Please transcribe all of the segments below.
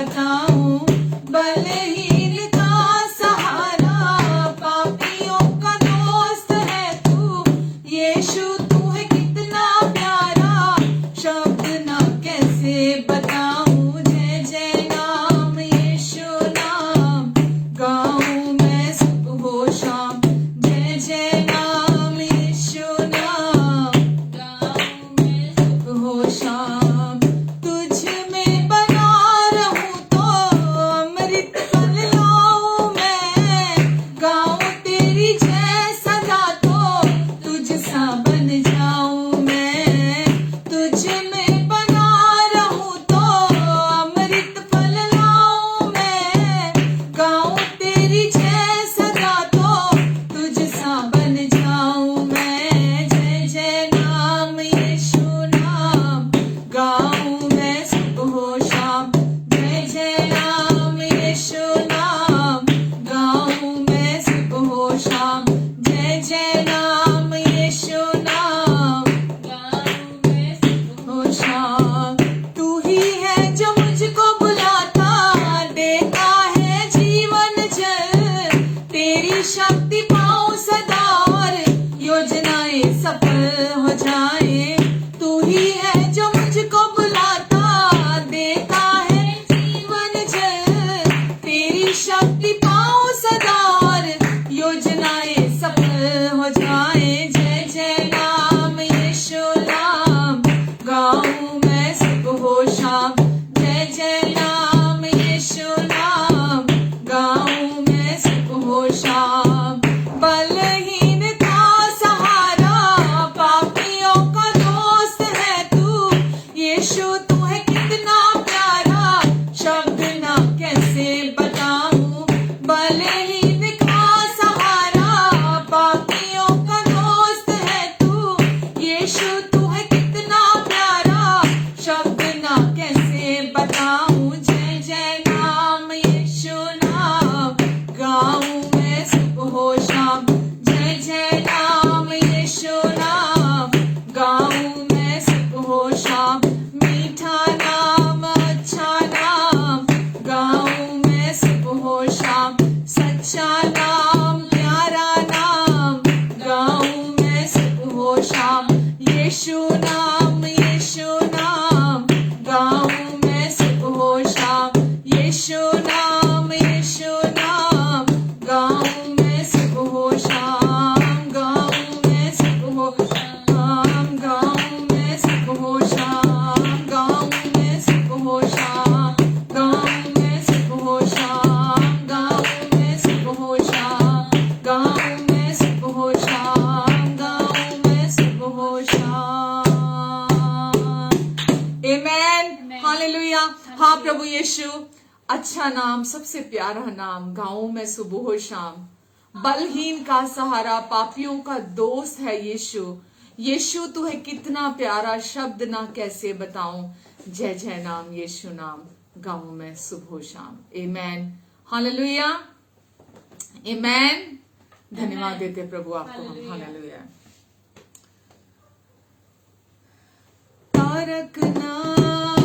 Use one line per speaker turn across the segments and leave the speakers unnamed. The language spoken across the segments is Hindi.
बताऊं, बलहीन का सहारा, पापियों का दोस्त है तू। यीशु तू है कितना प्यारा, शब्द ना कैसे बताऊं। जय जय नाम यीशु नाम, गाऊं मैं सुबह हो शाम। जय जय नाम यीशु नाम, गाऊं मैं सुबह हो शाम। तुझ में बना रहूं तो अमृत फल लाऊं मैं, गाऊं तेरी जय सदा तो तुझ सा बन जाऊं मैं। तुझ में बना रहूं तो अमृत फल लाऊं मैं, गाऊं तेरी जय सदा तो तुझ सा बन जाऊं मैं। जय जय नाम यीशु नाम, गाऊं मैं सुबह हो शाम। जय जय नाम यीशु नाम, गाऊं मैं सुबह हो शाम। जय जय नाम यीशु नाम, गाऊं मैं सुबह हो शाम। तू ही है जो मुझको बुलाता, देता है जीवन जल। तेरी शक्ति पाऊं सदा और योजनाएं सफल हो जाए। तू ही है जो मुझको बुलाता, देता है जीवन जल। तेरी शक्ति पाऊं सदा और योजनाएं सफल हो जाए। जय जय नाम यीशु नाम, गाऊं मैं सुबह हो शाम। जय जय नाम यीशु नाम, गाऊं मैं सुबह हो शाम। बलहीन का सहारा, पापियों का दोस्त है तू। यीशु तू है कितना प्यारा, शब्द ना कैसे बताऊं। बलहीन का सहारा, पापियों का दोस्त है तू। यीशु तू है कितना प्यारा, शब्द ना कैसे बताऊं। जय जय नाम यीशु नाम, गाऊं मैं सुबह हो शाम। जय जय नाम यीशु नाम, गाऊं मैं सुबह हो शाम। मीठा नाम अच्छा नाम, गाऊं मैं सुबह हो शाम। सच्चा नाम प्यारा नाम, गाऊं मैं सुबह हो शाम। यीशु नाम गाऊं मैं सुबह हो शाम। यीशु नाम गाऊं मैं सुबह हो शाम। गाऊं मैं सुबह हो शाम, गाऊं मैं सुबह हो शाम। गाऊं मैं सुबह हो शाम, गाऊं मैं सुबह हो शाम। गाऊं मैं सुबह हो शाम, गाऊं मैं सुबह हो शाम। गाऊं मैं सुबह हो शाम। आमेन, हालेलुया। हाँ प्रभु यीशु, अच्छा नाम, सबसे प्यारा नाम, गाऊं मैं सुबह हो शाम। बलहीन का सहारा, पापियों का दोस्त है यीशु। यीशु तू है कितना प्यारा, शब्द ना कैसे बताऊं। जय जय नाम यीशु नाम, गाऊं मैं सुबह हो शाम। आमेन, हालेलुया, आमेन। धन्यवाद देते प्रभु आपको हम, हालेलुया। तारक नाम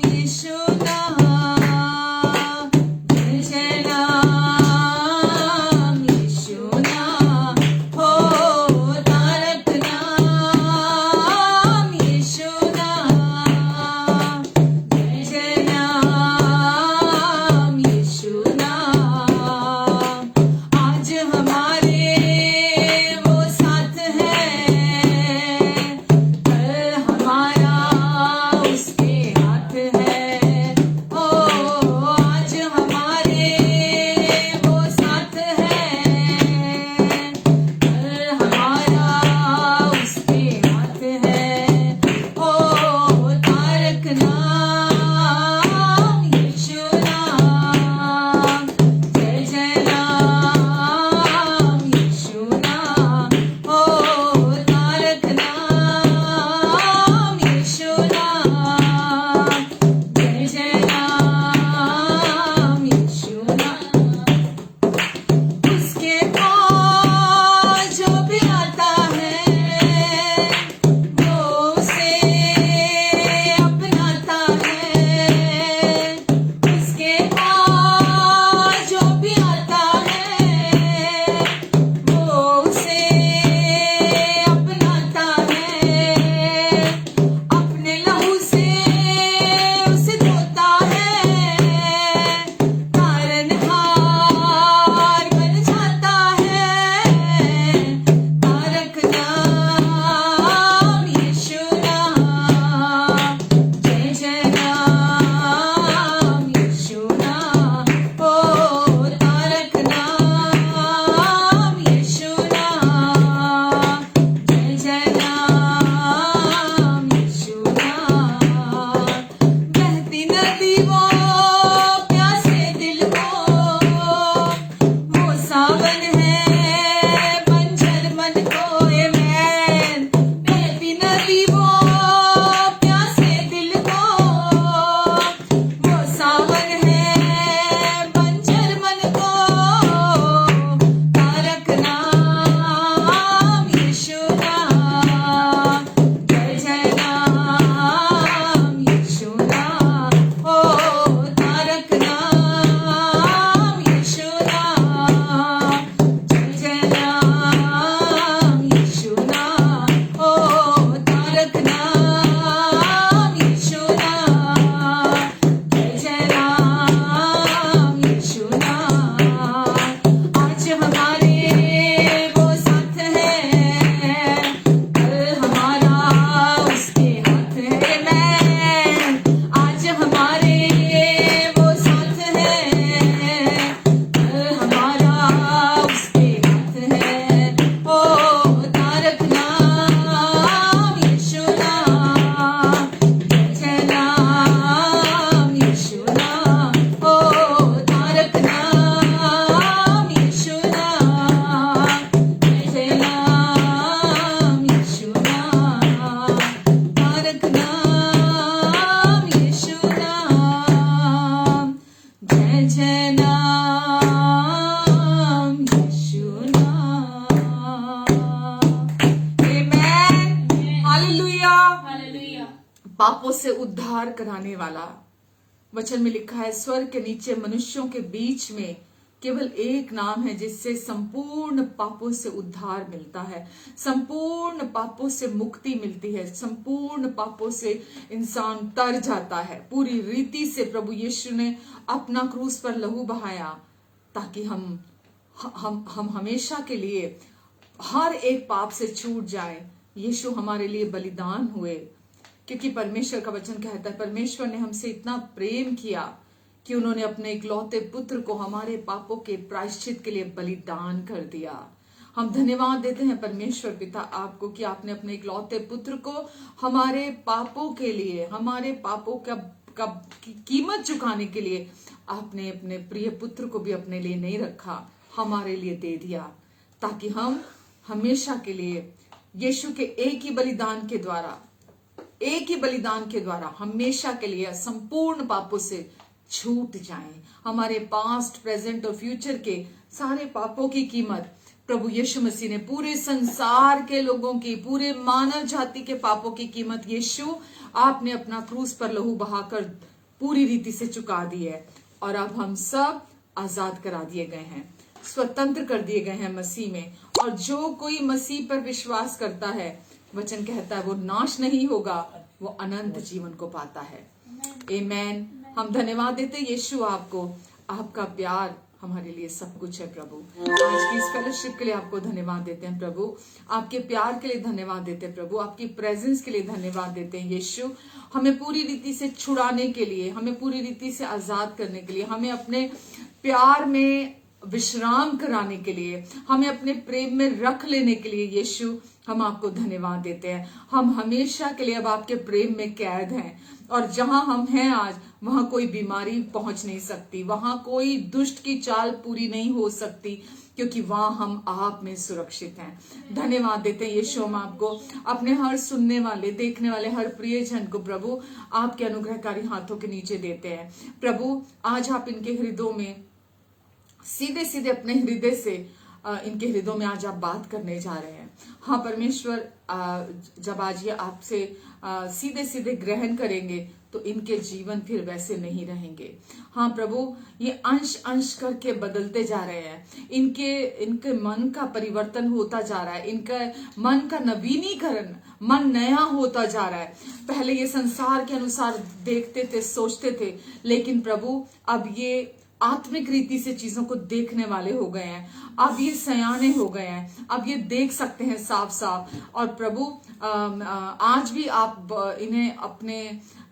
यीशु नाम, जय जय नाम यीशु नाम। हो तारक नाम यीशु नाम, जय जय नाम यीशु नाम। आज हमारे वो साथ है, कल हमारा नदी वो प्यासे दिल को, वो सावन है बंजर मन को। आमेन। बहती नदी वो प्यासे दिल को, वो सावन है बंजर मन को। तारक नाम यीशु नाम, जय जय नाम यीशु नाम। ओ तारक नाम यीशु नाम, जय जय नाम यीशु नाम। ओ तारक नाम यीशु नाम, जय जय नाम यीशु नाम। आज हमारे वो साथ है, कल हमारा उसके हाथ है। मैं आज हमारे वो साथ है, कल हमारा उसके हाथ है। ओ तारक नाम यीशु नाम, जय जय नाम यीशु नाम। ओ तारक नाम यीशु नाम, जय जय नाम यीशु नाम। तारक नाम यीशु नाम, जय जय नाम यीशु नाम। आमेन। हालेलुया।
हालेलुया।
पापों से उद्धार कराने वाला वचन में लिखा है, स्वर्ग के नीचे मनुष्यों के बीच में केवल एक नाम है जिससे संपूर्ण पापों से उद्धार मिलता है, संपूर्ण पापों से मुक्ति मिलती है, संपूर्ण पापों से इंसान तर जाता है। पूरी रीति से प्रभु यीशु ने अपना क्रूस पर लहू बहाया ताकि हम हमेशा के लिए हर एक पाप से छूट जाए। यीशु हमारे लिए बलिदान हुए, क्योंकि परमेश्वर का वचन कहता है परमेश्वर ने हमसे इतना प्रेम किया कि उन्होंने अपने इकलौते पुत्र को हमारे पापों के प्रायश्चित के लिए बलिदान कर दिया। हम धन्यवाद देते हैं परमेश्वर पिता आपको कि आपने अपने इकलौते पुत्र को हमारे पापों के लिए, हमारे पापों का कीमत चुकाने के लिए आपने अपने प्रिय पुत्र को भी अपने लिए नहीं रखा, हमारे लिए दे दिया, ताकि हम हमेशा के लिए यीशु के एक ही बलिदान के द्वारा हमेशा के लिए संपूर्ण पापों से छूट जाएं। हमारे पास्ट, प्रेजेंट और फ्यूचर के सारे पापों की कीमत प्रभु यीशु मसीह ने, पूरे संसार के लोगों की, पूरे मानव जाति के पापों की कीमत यीशु आपने अपना क्रूस पर लहू बहाकर पूरी रीति से चुका दी है। और अब हम सब आजाद करा दिए गए हैं, स्वतंत्र कर दिए गए हैं मसीह में। और जो कोई मसीह पर विश्वास करता है, वचन कहता है वो नाश नहीं होगा, वो अनंत जीवन को पाता है। आमेन। हम धन्यवाद देते हैं यीशु आपको, आपका प्यार हमारे लिए सब कुछ है प्रभु। आज की इस फेलोशिप के लिए आपको धन्यवाद देते हैं प्रभु, आपके प्यार के लिए धन्यवाद देते हैं प्रभु, आपकी प्रेजेंस के लिए धन्यवाद देते हैं यीशु। हमें पूरी रीति से छुड़ाने के लिए, हमें पूरी रीति से आजाद करने के लिए, हमें अपने प्यार में विश्राम कराने के लिए, हमें अपने प्रेम में रख लेने के लिए यीशु हम आपको धन्यवाद देते हैं। हम हमेशा के लिए अब आपके प्रेम में कैद हैं, और जहां हम हैं आज वहां कोई बीमारी पहुंच नहीं सकती, वहां कोई दुष्ट की चाल पूरी नहीं हो सकती, क्योंकि वहां हम आप में सुरक्षित हैं। धन्यवाद देते हैं यीशु हम आपको, अपने हर सुनने वाले, देखने वाले हर प्रियजन को प्रभु आपके अनुग्रहकारी हाथों के नीचे देते हैं। प्रभु आज आप इनके हृदयों में सीधे सीधे अपने हृदय से इनके हृदयों में आज आप बात करने जा रहे हैं। हाँ परमेश्वर, जब आज ये आपसे सीधे सीधे ग्रहण करेंगे तो इनके जीवन फिर वैसे नहीं रहेंगे। हाँ प्रभु, ये अंश अंश करके बदलते जा रहे हैं, इनके मन का परिवर्तन होता जा रहा है, इनका मन का नवीनीकरण, मन नया होता जा रहा है। पहले ये संसार के अनुसार देखते थे, सोचते थे, लेकिन प्रभु अब ये आत्मिक रीति से चीजों को देखने वाले हो गए हैं, अब ये सयाने हो गए हैं, अब ये देख सकते हैं साफ साफ। और प्रभु आज भी आप इन्हें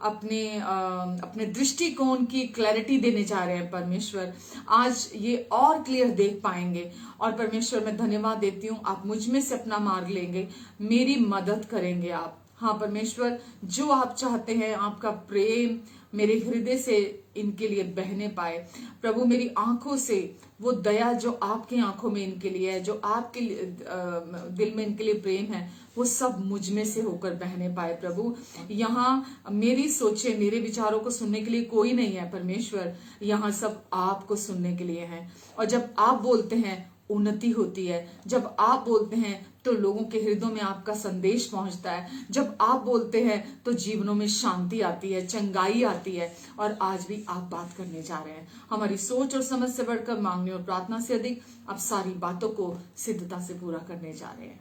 अपने दृष्टिकोण की क्लैरिटी देने जा रहे हैं परमेश्वर। आज ये और क्लियर देख पाएंगे। और परमेश्वर मैं धन्यवाद देती हूँ, आप मुझ में से अपना मार्ग लेंगे, मेरी मदद करेंगे आप। हाँ परमेश्वर, जो आप चाहते हैं आपका प्रेम मेरे हृदय से इनके लिए बहने पाए। प्रभु मेरी आंखों से वो दया जो आपकी आंखों में इनके लिए है, जो आपके दिल में इनके लिए प्रेम है, वो सब मुझ में से होकर बहने पाए। प्रभु यहाँ मेरी सोचे मेरे विचारों को सुनने के लिए कोई नहीं है परमेश्वर, यहाँ सब आपको सुनने के लिए है। और जब आप बोलते हैं उन्नति होती है, जब आप बोलते हैं तो लोगों के हृदयों में आपका संदेश पहुंचता है, जब आप बोलते हैं तो जीवनों में शांति आती है, चंगाई आती है। और आज भी आप बात करने जा रहे हैं, हमारी सोच और समझ से बढ़कर, मांगने और प्रार्थना से अधिक, आप सारी बातों को सिद्धता से पूरा करने जा रहे हैं।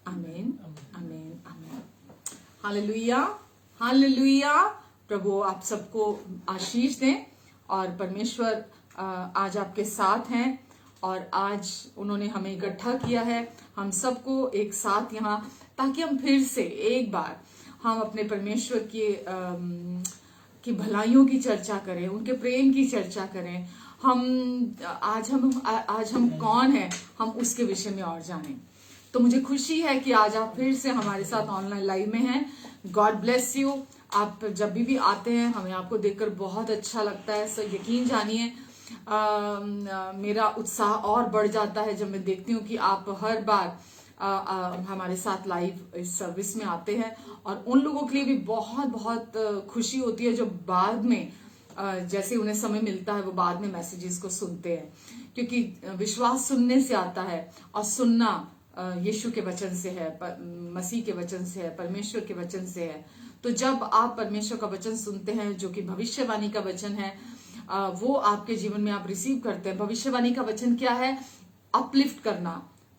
आमीन आमीन आमीन। Hallelujah hallelujah. प्रभु आप सबको आशीष दें। और परमेश्वर आज आपके साथ हैं, और आज उन्होंने हमें इकट्ठा किया है हम सबको एक साथ यहाँ, ताकि हम फिर से एक बार हम अपने परमेश्वर की भलाइयों की चर्चा करें, उनके प्रेम की चर्चा करें। आज हम कौन हैं, हम उसके विषय में और जानें। तो मुझे खुशी है कि आज आप फिर से हमारे साथ ऑनलाइन लाइव में हैं। God bless you. आप जब भी आते हैं हमें आपको देखकर बहुत अच्छा लगता है। सो यकीन जानिए मेरा उत्साह और बढ़ जाता है जब मैं देखती हूँ कि आप हर बार हमारे साथ लाइव इस सर्विस में आते हैं। और उन लोगों के लिए भी बहुत बहुत खुशी होती है जो बाद में जैसे उन्हें समय मिलता है वो बाद में मैसेजेस को सुनते हैं, क्योंकि विश्वास सुनने से आता है, और सुनना यीशु के वचन से है, मसीह के वचन से है, परमेश्वर के वचन से है। तो जब आप परमेश्वर का वचन सुनते हैं जो कि भविष्यवाणी का वचन है, वो आपके जीवन में आप रिसीव करते हैं। भविष्यवाणी का वचन क्या है? अपलिफ्ट करना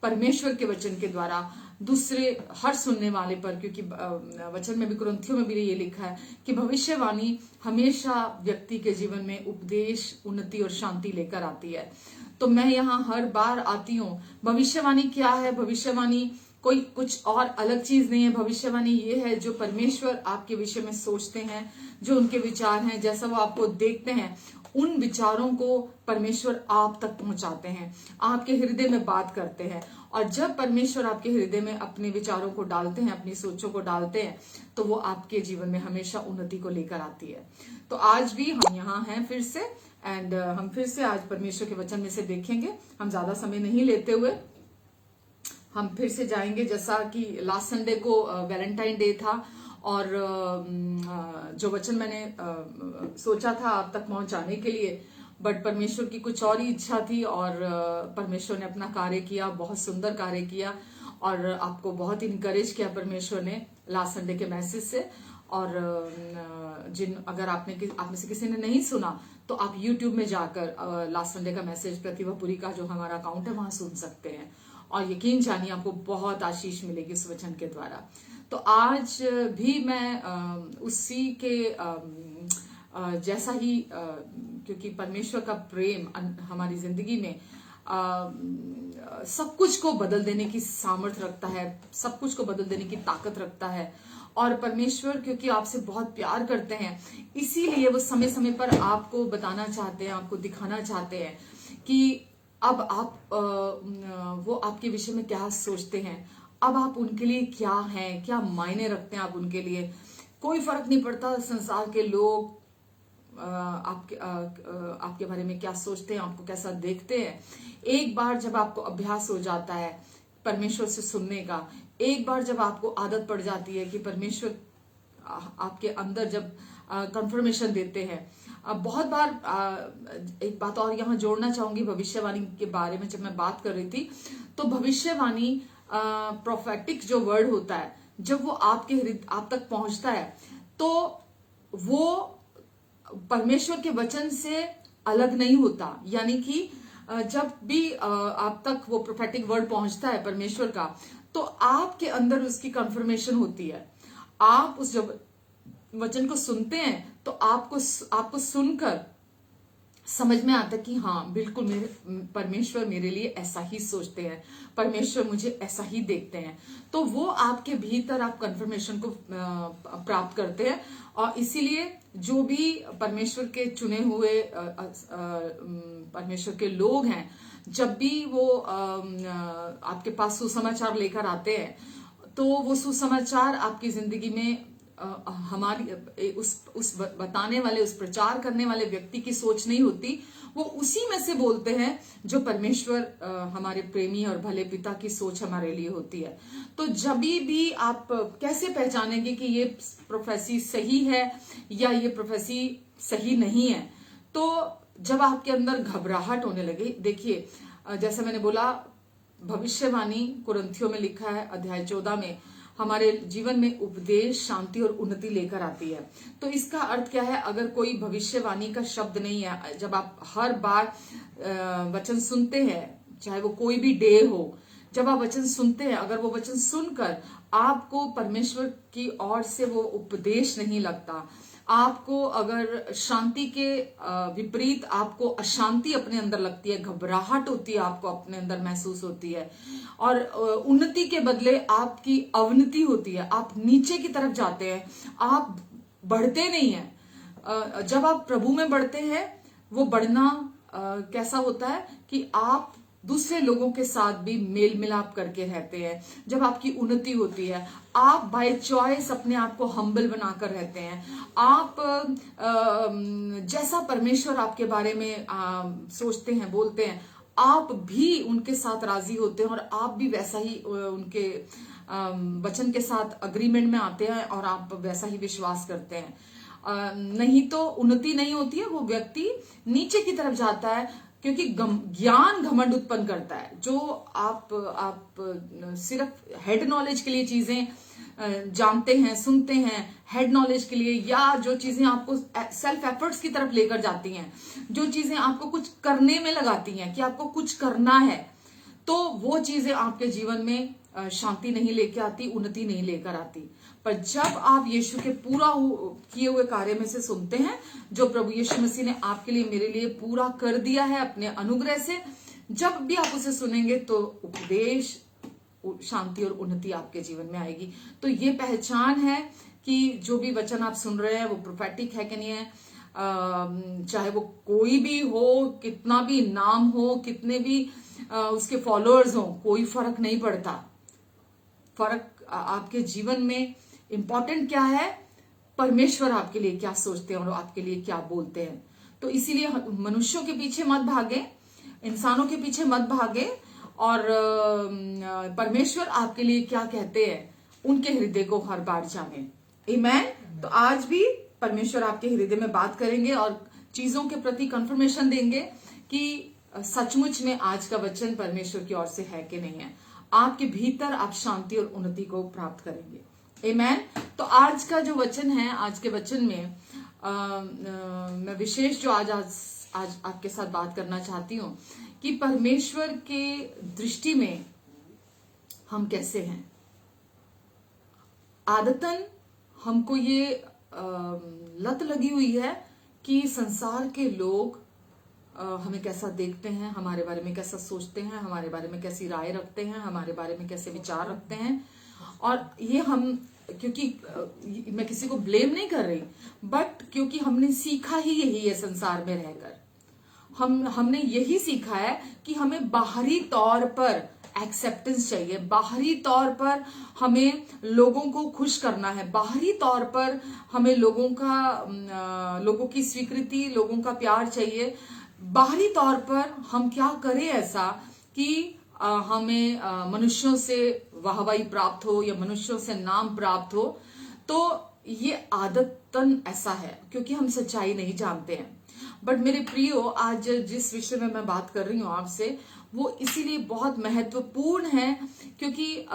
परमेश्वर के वचन के द्वारा दूसरे हर सुनने वाले पर, क्योंकि वचन में भी, कुरिन्थियों में भी ये लिखा है कि भविष्यवाणी हमेशा व्यक्ति के जीवन में उपदेश, उन्नति और शांति लेकर आती है। तो मैं यहाँ हर बार आती हूँ। भविष्यवाणी क्या है? भविष्यवाणी कोई कुछ और अलग चीज नहीं है। भविष्यवाणी ये है जो परमेश्वर आपके विषय में सोचते हैं, जो उनके विचार हैं, जैसा वो आपको देखते हैं, उन विचारों को परमेश्वर आप तक पहुंचाते हैं, आपके हृदय में बात करते हैं। और जब परमेश्वर आपके हृदय में अपने विचारों को डालते हैं, अपनी सोचों को डालते हैं, तो वो आपके जीवन में हमेशा उन्नति को लेकर आती है। तो आज भी हम यहाँ हैं फिर से, एंड हम फिर से आज परमेश्वर के वचन में से देखेंगे। हम ज्यादा समय नहीं लेते हुए हम फिर से जाएंगे। जैसा कि लास्ट संडे को वैलेंटाइन डे था, और जो वचन मैंने सोचा था आप तक पहुंचाने के लिए, बट परमेश्वर की कुछ और ही इच्छा थी, और परमेश्वर ने अपना कार्य किया, बहुत सुंदर कार्य किया, और आपको बहुत इनकरेज किया परमेश्वर ने लास्ट संडे के मैसेज से। और अगर आप में से किसी ने नहीं सुना तो आप YouTube में जाकर लास्ट संडे का मैसेज, प्रतिभा पुरी का जो हमारा अकाउंट है, वहां सुन सकते हैं। और यकीन जानिए आपको बहुत आशीष मिलेगी इस वचन के द्वारा। तो आज भी मैं उसी के जैसा ही, क्योंकि परमेश्वर का प्रेम हमारी जिंदगी में सब कुछ को बदल देने की सामर्थ्य रखता है, सब कुछ को बदल देने की ताकत रखता है। और परमेश्वर क्योंकि आपसे बहुत प्यार करते हैं, इसीलिए वो समय समय पर आपको बताना चाहते हैं, आपको दिखाना चाहते हैं कि अब आप वो आपके विषय में क्या सोचते हैं, अब आप उनके लिए क्या हैं, क्या मायने रखते हैं आप उनके लिए। कोई फर्क नहीं पड़ता संसार के लोग आपके बारे में क्या सोचते हैं, आपको कैसा देखते हैं। एक बार जब आपको अभ्यास हो जाता है परमेश्वर से सुनने का, एक बार जब आपको आदत पड़ जाती है कि परमेश्वर आपके अंदर जब कंफर्मेशन देते हैं। बहुत बार एक बात और यहाँ जोड़ना चाहूंगी भविष्यवाणी के बारे में। जब मैं बात कर रही थी तो भविष्यवाणी प्रोफेटिक जो वर्ड होता है, जब वो आप तक पहुंचता है तो वो परमेश्वर के वचन से अलग नहीं होता। यानी कि जब भी आप तक वो प्रोफेटिक वर्ड पहुंचता है परमेश्वर का, तो आपके अंदर उसकी कंफर्मेशन होती है। आप उस जब वचन को सुनते हैं तो आपको सुनकर समझ में आता है कि हाँ बिल्कुल परमेश्वर मेरे लिए ऐसा ही सोचते हैं, परमेश्वर मुझे ऐसा ही देखते हैं। तो वो आपके भीतर आप कंफर्मेशन को प्राप्त करते हैं। और इसीलिए जो भी परमेश्वर के चुने हुए परमेश्वर के लोग हैं, जब भी वो आपके पास सुसमाचार लेकर आते हैं, तो वो सुसमाचार आपकी जिंदगी में हमारी उस बताने वाले, उस प्रचार करने वाले व्यक्ति की सोच नहीं होती, वो उसी में से बोलते हैं जो परमेश्वर हमारे प्रेमी और भले पिता की सोच हमारे लिए होती है। तो जब भी आप कैसे पहचानेंगे कि ये प्रोफेसी सही है या ये प्रोफेसी सही नहीं है? तो जब आपके अंदर घबराहट होने लगे, देखिए जैसा मैंने बोला, भविष्यवाणी कुरिन्थियों में लिखा है अध्याय 14 में हमारे जीवन में उपदेश, शांति और उन्नति लेकर आती है। तो इसका अर्थ क्या है? अगर कोई भविष्यवाणी का शब्द नहीं है, जब आप हर बार वचन सुनते हैं, चाहे वो कोई भी डे हो, जब आप वचन सुनते हैं, अगर वो वचन सुनकर आपको परमेश्वर की ओर से वो उपदेश नहीं लगता, आपको अगर शांति के विपरीत आपको अशांति अपने अंदर लगती है, घबराहट होती है, आपको अपने अंदर महसूस होती है, और उन्नति के बदले आपकी अवनति होती है, आप नीचे की तरफ जाते हैं, आप बढ़ते नहीं हैं। जब आप प्रभु में बढ़ते हैं, वो बढ़ना कैसा होता है कि आप दूसरे लोगों के साथ भी मेल मिलाप करके रहते हैं। जब आपकी उन्नति होती है, आप बाय चॉइस अपने आप को हम्बल बनाकर रहते हैं। आप जैसा परमेश्वर आपके बारे में सोचते हैं, बोलते हैं, आप भी उनके साथ राजी होते हैं, और आप भी वैसा ही उनके वचन के साथ अग्रीमेंट में आते हैं, और आप वैसा ही विश्वास करते हैं। नहीं तो उन्नति नहीं होती है, वो व्यक्ति नीचे की तरफ जाता है, क्योंकि ज्ञान घमंड उत्पन्न करता है। जो आप सिर्फ हेड नॉलेज के लिए चीजें जानते हैं, सुनते हैं, हेड नॉलेज के लिए, या जो चीजें आपको सेल्फ एफर्ट्स की तरफ लेकर जाती हैं, जो चीजें आपको कुछ करने में लगाती हैं कि आपको कुछ करना है, तो वो चीजें आपके जीवन में शांति नहीं लेकर आती, उन्नति नहीं लेकर आती। पर जब आप यीशु के पूरा किए हुए कार्य में से सुनते हैं, जो प्रभु यीशु मसीह ने आपके लिए, मेरे लिए पूरा कर दिया है अपने अनुग्रह से, जब भी आप उसे सुनेंगे तो उपदेश, शांति और उन्नति आपके जीवन में आएगी। तो ये पहचान है कि जो भी वचन आप सुन रहे हैं वो प्रोफेटिक है कि नहीं है। चाहे वो कोई भी हो, कितना भी नाम हो, कितने भी उसके फॉलोअर्स हो, कोई फर्क नहीं पड़ता। फर्क आपके जीवन में इंपॉर्टेंट क्या है? परमेश्वर आपके लिए क्या सोचते हैं और आपके लिए क्या बोलते हैं। तो इसीलिए मनुष्यों के पीछे मत भागे, इंसानों के पीछे मत भागे, और परमेश्वर आपके लिए क्या कहते हैं उनके हृदय को हर बार जाने। आमीन। तो आज भी परमेश्वर आपके हृदय में बात करेंगे और चीजों के प्रति कंफर्मेशन देंगे कि सचमुच में आज का वचन परमेश्वर की ओर से है कि नहीं है। आपके भीतर आप शांति और उन्नति को प्राप्त करेंगे। आमीन। तो आज का जो वचन है, आज के वचन में मैं विशेष जो आज आपके साथ बात करना चाहती हूं कि परमेश्वर के दृष्टि में हम कैसे हैं। आदतन हमको ये लत लगी हुई है कि संसार के लोग हमें कैसा देखते हैं, हमारे बारे में कैसा सोचते हैं, हमारे बारे में कैसी राय रखते हैं, हमारे बारे में कैसे विचार रखते हैं। और ये हम, क्योंकि मैं किसी को ब्लेम नहीं कर रही, बट क्योंकि हमने सीखा ही यही है संसार में रहकर, हमने यही सीखा है कि हमें बाहरी तौर पर एक्सेप्टेंस चाहिए, बाहरी तौर पर हमें लोगों को खुश करना है, बाहरी तौर पर हमें लोगों की स्वीकृति, लोगों का प्यार चाहिए। बाहरी तौर पर हम क्या करें ऐसा कि हमें मनुष्यों से वाहवाही प्राप्त हो या मनुष्यों से नाम प्राप्त हो। तो ये आदतन ऐसा है क्योंकि हम सच्चाई नहीं जानते हैं। बट मेरे प्रियो, आज जिस विषय में मैं बात कर रही हूं आपसे, वो इसीलिए बहुत महत्वपूर्ण है क्योंकि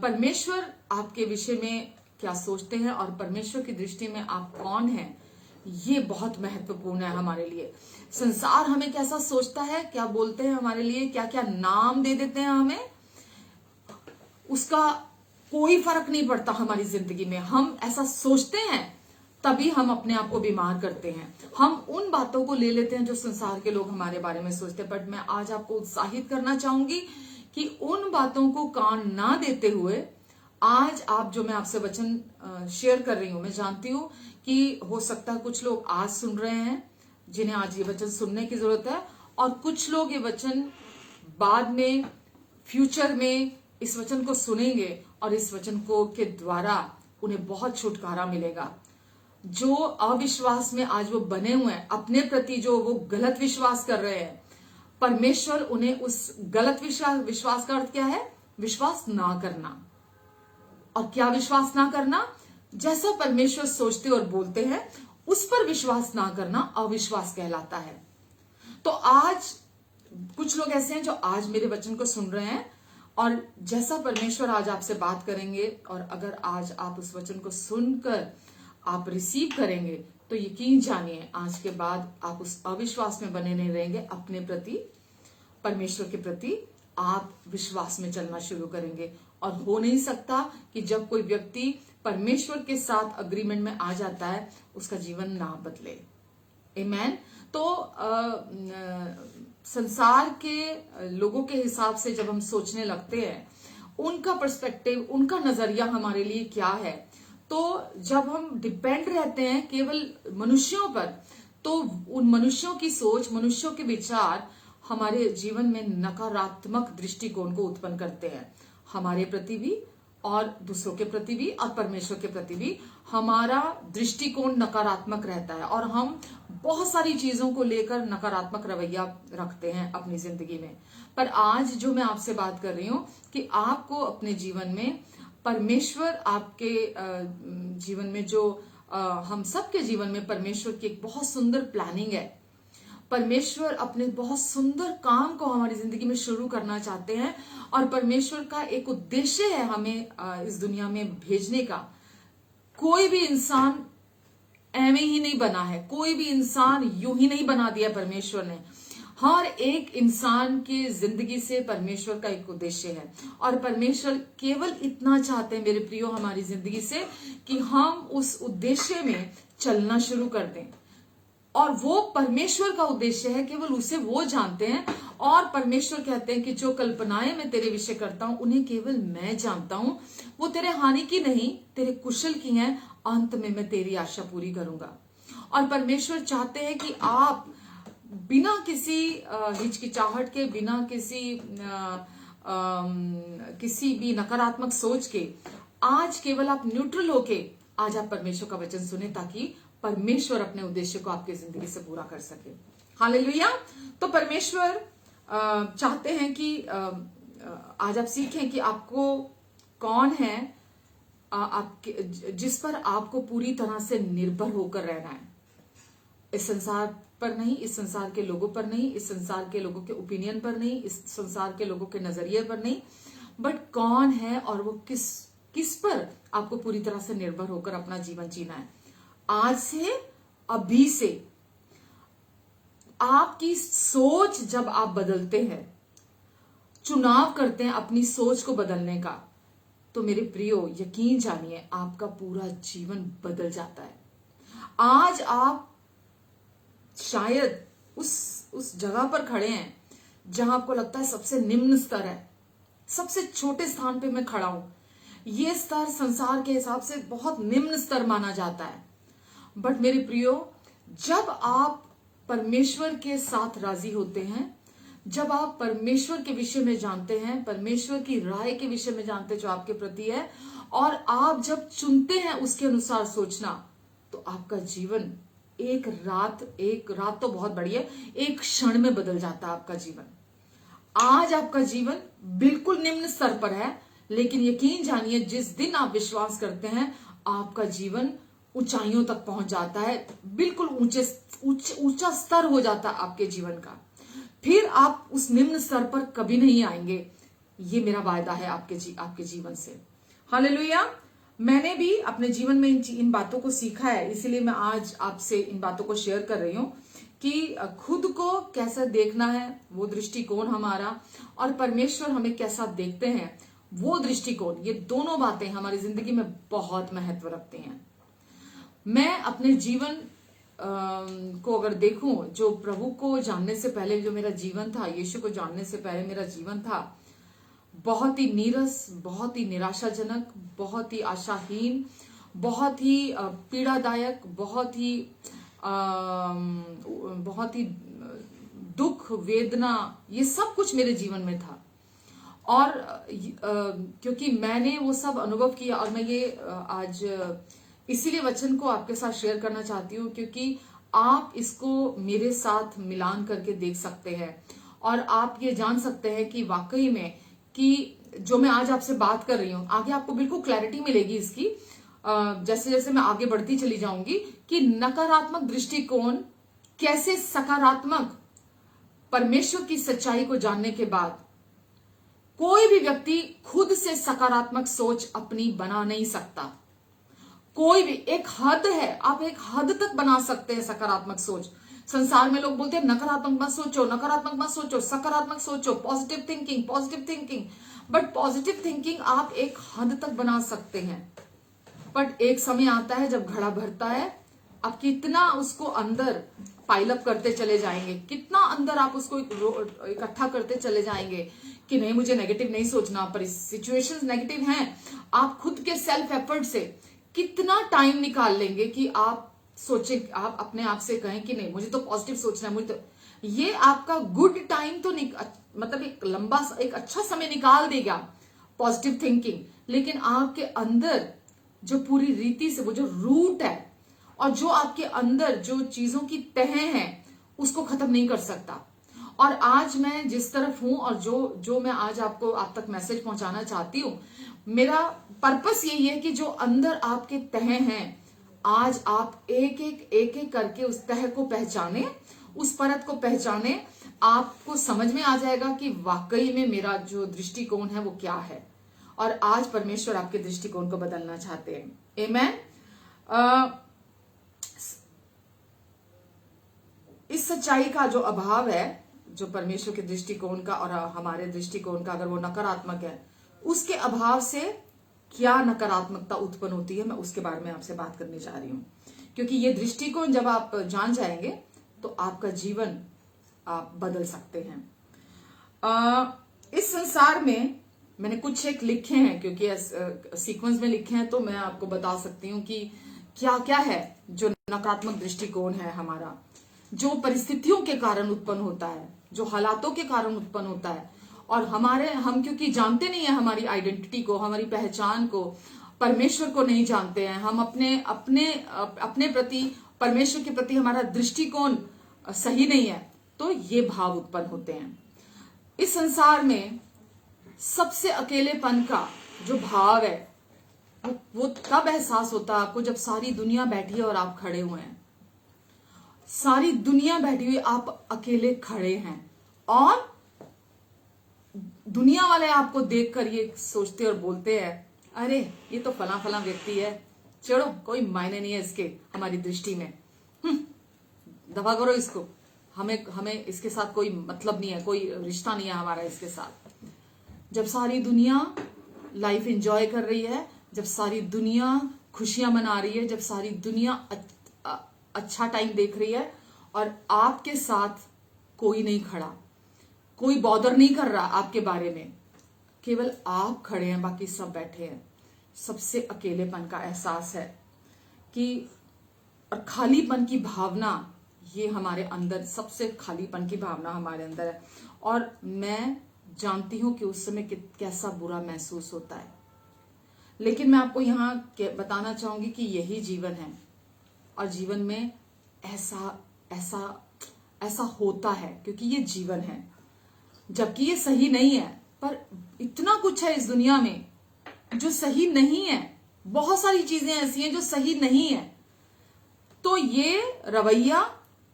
परमेश्वर आपके विषय में क्या सोचते हैं और परमेश्वर की दृष्टि में आप कौन हैं, ये बहुत महत्वपूर्ण है हमारे लिए। संसार हमें कैसा सोचता है, क्या बोलते हैं हमारे लिए, क्या क्या नाम दे देते हैं हमें, उसका कोई फर्क नहीं पड़ता हमारी जिंदगी में। हम ऐसा सोचते हैं तभी हम अपने आप को बीमार करते हैं। हम उन बातों को ले लेते हैं जो संसार के लोग हमारे बारे में सोचते हैं। बट मैं आज आपको उत्साहित करना चाहूंगी कि उन बातों को कान ना देते हुए आज आप, जो मैं आपसे वचन शेयर कर रही हूं, मैं जानती हूं कि हो सकता है कुछ लोग आज सुन रहे हैं जिन्हें आज ये वचन सुनने की जरूरत है, और कुछ लोग ये वचन बाद में, फ्यूचर में इस वचन को सुनेंगे और इस वचन को के द्वारा उन्हें बहुत छुटकारा मिलेगा। जो अविश्वास में आज वो बने हुए हैं, अपने प्रति जो वो गलत विश्वास कर रहे हैं, परमेश्वर उन्हें उस गलत विश्वास का अर्थ क्या है? विश्वास ना करना। और क्या विश्वास ना करना? जैसा परमेश्वर सोचते और बोलते हैं उस पर विश्वास ना करना अविश्वास कहलाता है। तो आज कुछ लोग ऐसे हैं जो आज मेरे वचन को सुन रहे हैं, और जैसा परमेश्वर आज आपसे बात करेंगे, और अगर आज आप उस वचन को सुनकर आप रिसीव करेंगे तो यकीन जानिए आज के बाद आप उस अविश्वास में बने नहीं रहेंगे। अपने प्रति, परमेश्वर के प्रति आप विश्वास में चलना शुरू करेंगे। और हो नहीं सकता कि जब कोई व्यक्ति परमेश्वर के साथ अग्रीमेंट में आ जाता है उसका जीवन ना बदले। आमीन। तो संसार के लोगों के हिसाब से जब हम सोचने लगते हैं, उनका पर्सपेक्टिव, उनका नजरिया हमारे लिए क्या है, तो जब हम डिपेंड रहते हैं केवल मनुष्यों पर, तो उन मनुष्यों की सोच, मनुष्यों के विचार हमारे जीवन में नकारात्मक दृष्टिकोण को उत्पन्न करते हैं। हमारे प्रति भी और दूसरों के प्रति भी और परमेश्वर के प्रति भी हमारा दृष्टिकोण नकारात्मक रहता है, और हम बहुत सारी चीजों को लेकर नकारात्मक रवैया रखते हैं अपनी जिंदगी में। पर आज जो मैं आपसे बात कर रही हूं कि आपको अपने जीवन में परमेश्वर, आपके जीवन में जो हम सबके जीवन में परमेश्वर की एक बहुत सुंदर प्लानिंग है। परमेश्वर अपने बहुत सुंदर काम को हमारी जिंदगी में शुरू करना चाहते हैं, और परमेश्वर का एक उद्देश्य है हमें इस दुनिया में भेजने का। कोई भी इंसान ऐਵੇਂ ही नहीं बना है, कोई भी इंसान यूं ही नहीं बना दिया परमेश्वर ने। हर एक इंसान की जिंदगी से परमेश्वर का एक उद्देश्य है, और परमेश्वर केवल इतना चाहते हैं मेरे प्रियो हमारी जिंदगी से कि हम उस उद्देश्य में चलना शुरू कर दें। और वो परमेश्वर का उद्देश्य है, केवल उसे वो जानते हैं। और परमेश्वर कहते हैं कि जो कल्पनाएं मैं तेरे विषय करता हूं उन्हें केवल मैं जानता हूं, वो तेरे हानि की नहीं, तेरे कुशल की हैं, अंत में मैं तेरी आशा पूरी करूंगा। और परमेश्वर चाहते हैं कि आप बिना किसी हिचकिचाहट के, बिना किसी भी नकारात्मक सोच के, आज केवल आप न्यूट्रल होके आज आप परमेश्वर का वचन सुने, ताकि परमेश्वर अपने उद्देश्य को आपकी जिंदगी से पूरा कर सके। हालेलुया। तो परमेश्वर चाहते हैं कि आज आप सीखें कि आपको कौन है, आपके जिस पर आपको पूरी तरह से निर्भर होकर रहना है। इस संसार पर नहीं, इस संसार के लोगों पर नहीं, इस संसार के लोगों के ओपिनियन पर नहीं, इस संसार के लोगों के नजरिए पर नहीं, बट कौन है और वो किस पर आपको पूरी तरह से निर्भर होकर अपना जीवन जीना है। आज से, अभी से आपकी सोच जब आप बदलते हैं, चुनाव करते हैं अपनी सोच को बदलने का, तो मेरे प्रियो यकीन जानिए आपका पूरा जीवन बदल जाता है। आज आप शायद उस जगह पर खड़े हैं जहां आपको लगता है सबसे निम्न स्तर है, सबसे छोटे स्थान पे मैं खड़ा हूं। ये स्तर संसार के हिसाब से बहुत निम्न स्तर माना जाता है। बट मेरे प्रियो, जब आप परमेश्वर के साथ राजी होते हैं, जब आप परमेश्वर के विषय में जानते हैं, परमेश्वर की राय के विषय में जानते हैं जो आपके प्रति है, और आप जब चुनते हैं उसके अनुसार सोचना, तो आपका जीवन एक रात तो बहुत बड़ी है, एक क्षण में बदल जाता है आपका जीवन। आज आपका जीवन बिल्कुल निम्न स्तर पर है, लेकिन यकीन जानिए जिस दिन आप विश्वास करते हैं आपका जीवन ऊंचाइयों तक पहुंच जाता है, बिल्कुल ऊंचा स्तर हो जाता है आपके जीवन का। फिर आप उस निम्न स्तर पर कभी नहीं आएंगे, ये मेरा वायदा है आपके जीवन से। हालेलुया। मैंने भी अपने जीवन में इन बातों को सीखा है, इसीलिए मैं आज आपसे इन बातों को शेयर कर रही हूं कि खुद को कैसा देखना है, वो दृष्टिकोण हमारा, और परमेश्वर हमें कैसा देखते हैं वो दृष्टिकोण, ये दोनों बातें हमारी जिंदगी में बहुत महत्व रखती हैं। मैं अपने जीवन को अगर देखूं, जो प्रभु को जानने से पहले जो मेरा जीवन था, यीशु को जानने से पहले मेरा जीवन था, बहुत ही नीरस, बहुत ही निराशाजनक, बहुत ही आशाहीन, बहुत ही पीड़ादायक, बहुत ही दुख, वेदना, ये सब कुछ मेरे जीवन में था। और क्योंकि मैंने वो सब अनुभव किया और मैं ये आज इसीलिए वचन को आपके साथ शेयर करना चाहती हूँ, क्योंकि आप इसको मेरे साथ मिलान करके देख सकते हैं और आप ये जान सकते हैं कि वाकई में कि जो मैं आज आपसे बात कर रही हूँ आगे आपको बिल्कुल क्लैरिटी मिलेगी इसकी, जैसे जैसे मैं आगे बढ़ती चली जाऊंगी, कि नकारात्मक दृष्टिकोण कैसे सकारात्मक परमेश्वर की सच्चाई को जानने के बाद कोई भी व्यक्ति खुद से सकारात्मक सोच अपनी बना नहीं सकता। कोई भी, एक हद है, आप एक हद तक बना सकते हैं सकारात्मक सोच। संसार में लोग बोलते हैं नकारात्मक मत सोचो, नकारात्मक मत सोचो, सकारात्मक सोचो, positive thinking, positive thinking. But positive thinking आप एक हद तक बना सकते हैं, बट एक समय आता है जब घड़ा भरता है, आप कितना उसको अंदर पाइलअप करते चले जाएंगे, कितना अंदर आप उसको इकट्ठा करते चले जाएंगे कि नहीं मुझे नेगेटिव नहीं सोचना, पर सिचुएशंस नेगेटिव हैं, आप खुद के सेल्फ एफर्ट से कितना टाइम निकाल लेंगे कि आप सोचे, आप अपने आप से कहें कि नहीं मुझे तो पॉजिटिव सोचना है, मुझे तो ये आपका गुड टाइम तो मतलब एक लंबा एक अच्छा समय निकाल देगा पॉजिटिव थिंकिंग, लेकिन आपके अंदर जो पूरी रीति से वो जो रूट है और जो आपके अंदर जो चीजों की तह है उसको खत्म नहीं कर सकता। और आज मैं जिस तरफ हूं और जो मैं आज आपको आप तक मैसेज पहुंचाना चाहती हूं, मेरा पर्पस यही है कि जो अंदर आपके तह हैं आज आप एक एक करके उस तह को पहचाने, उस परत को पहचाने, आपको समझ में आ जाएगा कि वाकई में मेरा जो दृष्टिकोण है वो क्या है। और आज परमेश्वर आपके दृष्टिकोण को बदलना चाहते हैं। आमेन। इस सच्चाई का जो अभाव है, जो परमेश्वर के दृष्टिकोण का और हमारे दृष्टिकोण का, अगर वो नकारात्मक है, उसके अभाव से क्या नकारात्मकता उत्पन्न होती है, मैं उसके बारे में आपसे बात करने जा रही हूं। क्योंकि ये दृष्टिकोण जब आप जान जाएंगे तो आपका जीवन आप बदल सकते हैं। इस संसार में मैंने कुछ एक लिखे हैं, क्योंकि सीक्वेंस में लिखे हैं तो मैं आपको बता सकती हूँ कि क्या क्या है जो नकारात्मक दृष्टिकोण है हमारा, जो परिस्थितियों के कारण उत्पन्न होता है, जो हालातों के कारण उत्पन्न होता है। और हम क्योंकि जानते नहीं है हमारी आइडेंटिटी को, हमारी पहचान को, परमेश्वर को नहीं जानते हैं, हम अपने प्रति, परमेश्वर के प्रति हमारा दृष्टिकोण सही नहीं है, तो ये भाव उत्पन्न होते हैं। इस संसार में सबसे अकेलेपन का जो भाव है वो तब एहसास होता है आपको जब सारी दुनिया बैठी है और आप खड़े हुए हैं। सारी दुनिया बैठी हुई, आप अकेले खड़े हैं और दुनिया वाले आपको देखकर ये सोचते और बोलते हैं, अरे ये तो फला फला व्यक्ति है, चलो कोई मायने नहीं है इसके हमारी दृष्टि में, दफा करो इसको, हमें इसके साथ कोई मतलब नहीं है, कोई रिश्ता नहीं है हमारा इसके साथ। जब सारी दुनिया लाइफ एंजॉय कर रही है, जब सारी दुनिया खुशियां मना रही है, जब सारी दुनिया अच्छा टाइम देख रही है और आपके साथ कोई नहीं खड़ा, कोई बॉदर नहीं कर रहा आपके बारे में, केवल आप खड़े हैं, बाकी सब बैठे हैं, सबसे अकेलेपन का एहसास है कि, और खालीपन की भावना, ये हमारे अंदर सबसे खालीपन की भावना हमारे अंदर है। और मैं जानती हूं कि उस समय कैसा बुरा महसूस होता है, लेकिन मैं आपको यहां बताना चाहूंगी कि यही जीवन है और जीवन में ऐसा होता है क्योंकि ये जीवन है, जबकि ये सही नहीं है। पर इतना कुछ है इस दुनिया में जो सही नहीं है, बहुत सारी चीजें ऐसी हैं जो सही नहीं है। तो ये रवैया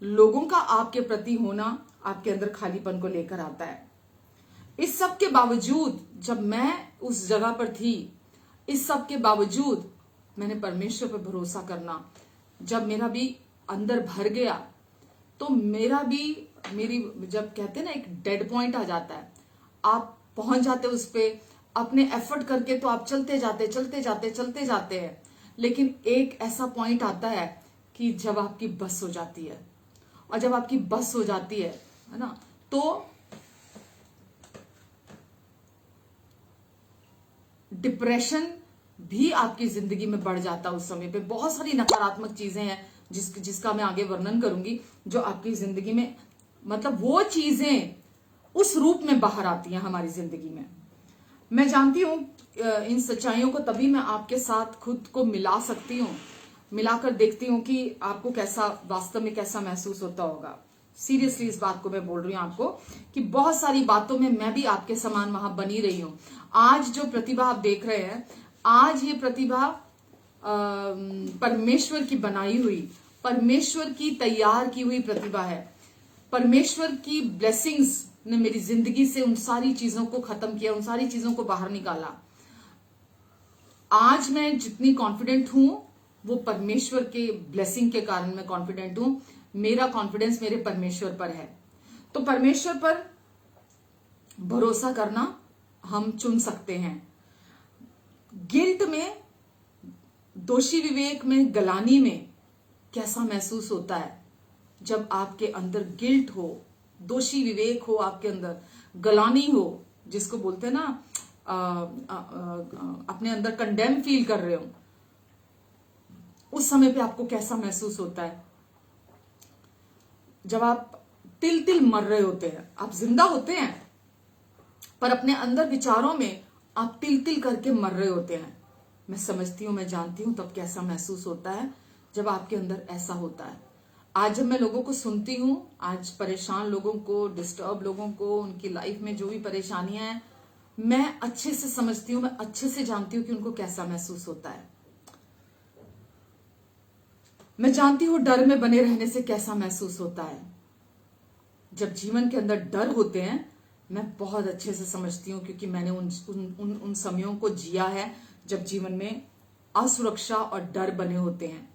लोगों का आपके प्रति होना आपके अंदर खालीपन को लेकर आता है। इस सब के बावजूद जब मैं उस जगह पर थी, इस सब के बावजूद मैंने परमेश्वर पर भरोसा करना, जब मेरा भी अंदर भर गया तो मेरी जब कहते हैं ना एक डेड पॉइंट आ जाता है, आप पहुंच जाते उस पे अपने एफर्ट करके, तो आप चलते जाते हैं, लेकिन एक ऐसा पॉइंट आता है कि जब आपकी बस हो जाती है, और जब आपकी बस हो जाती है ना, तो डिप्रेशन भी आपकी जिंदगी में बढ़ जाता है। उस समय पे बहुत सारी नकारात्मक चीजें हैं जिसका मैं आगे वर्णन करूंगी, जो आपकी जिंदगी में, मतलब वो चीजें उस रूप में बाहर आती हैं हमारी जिंदगी में। मैं जानती हूं इन सच्चाइयों को तभी मैं आपके साथ खुद को मिला सकती हूँ, मिलाकर देखती हूँ कि आपको कैसा वास्तव में कैसा महसूस होता होगा। सीरियसली इस बात को मैं बोल रही हूँ आपको कि बहुत सारी बातों में मैं भी आपके समान वहां बनी रही हूँ। आज जो प्रतिभा आप देख रहे हैं, आज ये प्रतिभा परमेश्वर की बनाई हुई, परमेश्वर की तैयार की हुई प्रतिभा है। परमेश्वर की ब्लेसिंग्स ने मेरी जिंदगी से उन सारी चीजों को खत्म किया, उन सारी चीजों को बाहर निकाला। आज मैं जितनी कॉन्फिडेंट हूं वो परमेश्वर के ब्लेसिंग के कारण मैं कॉन्फिडेंट हूं। मेरा कॉन्फिडेंस मेरे परमेश्वर पर है। तो परमेश्वर पर भरोसा करना हम चुन सकते हैं। गिल्ट में, दोषी विवेक में, गलानी में कैसा महसूस होता है जब आपके अंदर गिल्ट हो, दोषी विवेक हो, आपके अंदर गलानी हो, जिसको बोलते हैं ना अपने अंदर कंडेम फील कर रहे हो, उस समय पे आपको कैसा महसूस होता है? जब आप तिल तिल मर रहे होते हैं, आप जिंदा होते हैं पर अपने अंदर विचारों में आप तिल तिल करके मर रहे होते हैं। मैं समझती हूं, मैं जानती हूं तब कैसा महसूस होता है जब आपके अंदर ऐसा होता है। आज जब मैं लोगों को सुनती हूं, आज परेशान लोगों को, डिस्टर्ब लोगों को, उनकी लाइफ में जो भी परेशानियां हैं, मैं अच्छे से समझती हूं, मैं अच्छे से जानती हूं कि उनको कैसा महसूस होता है। मैं जानती हूं डर में बने रहने से कैसा महसूस होता है। जब जीवन के अंदर डर होते हैं, मैं बहुत अच्छे से समझती हूं, क्योंकि मैंने उन समयों को जिया है जब जीवन में असुरक्षा और डर बने होते हैं।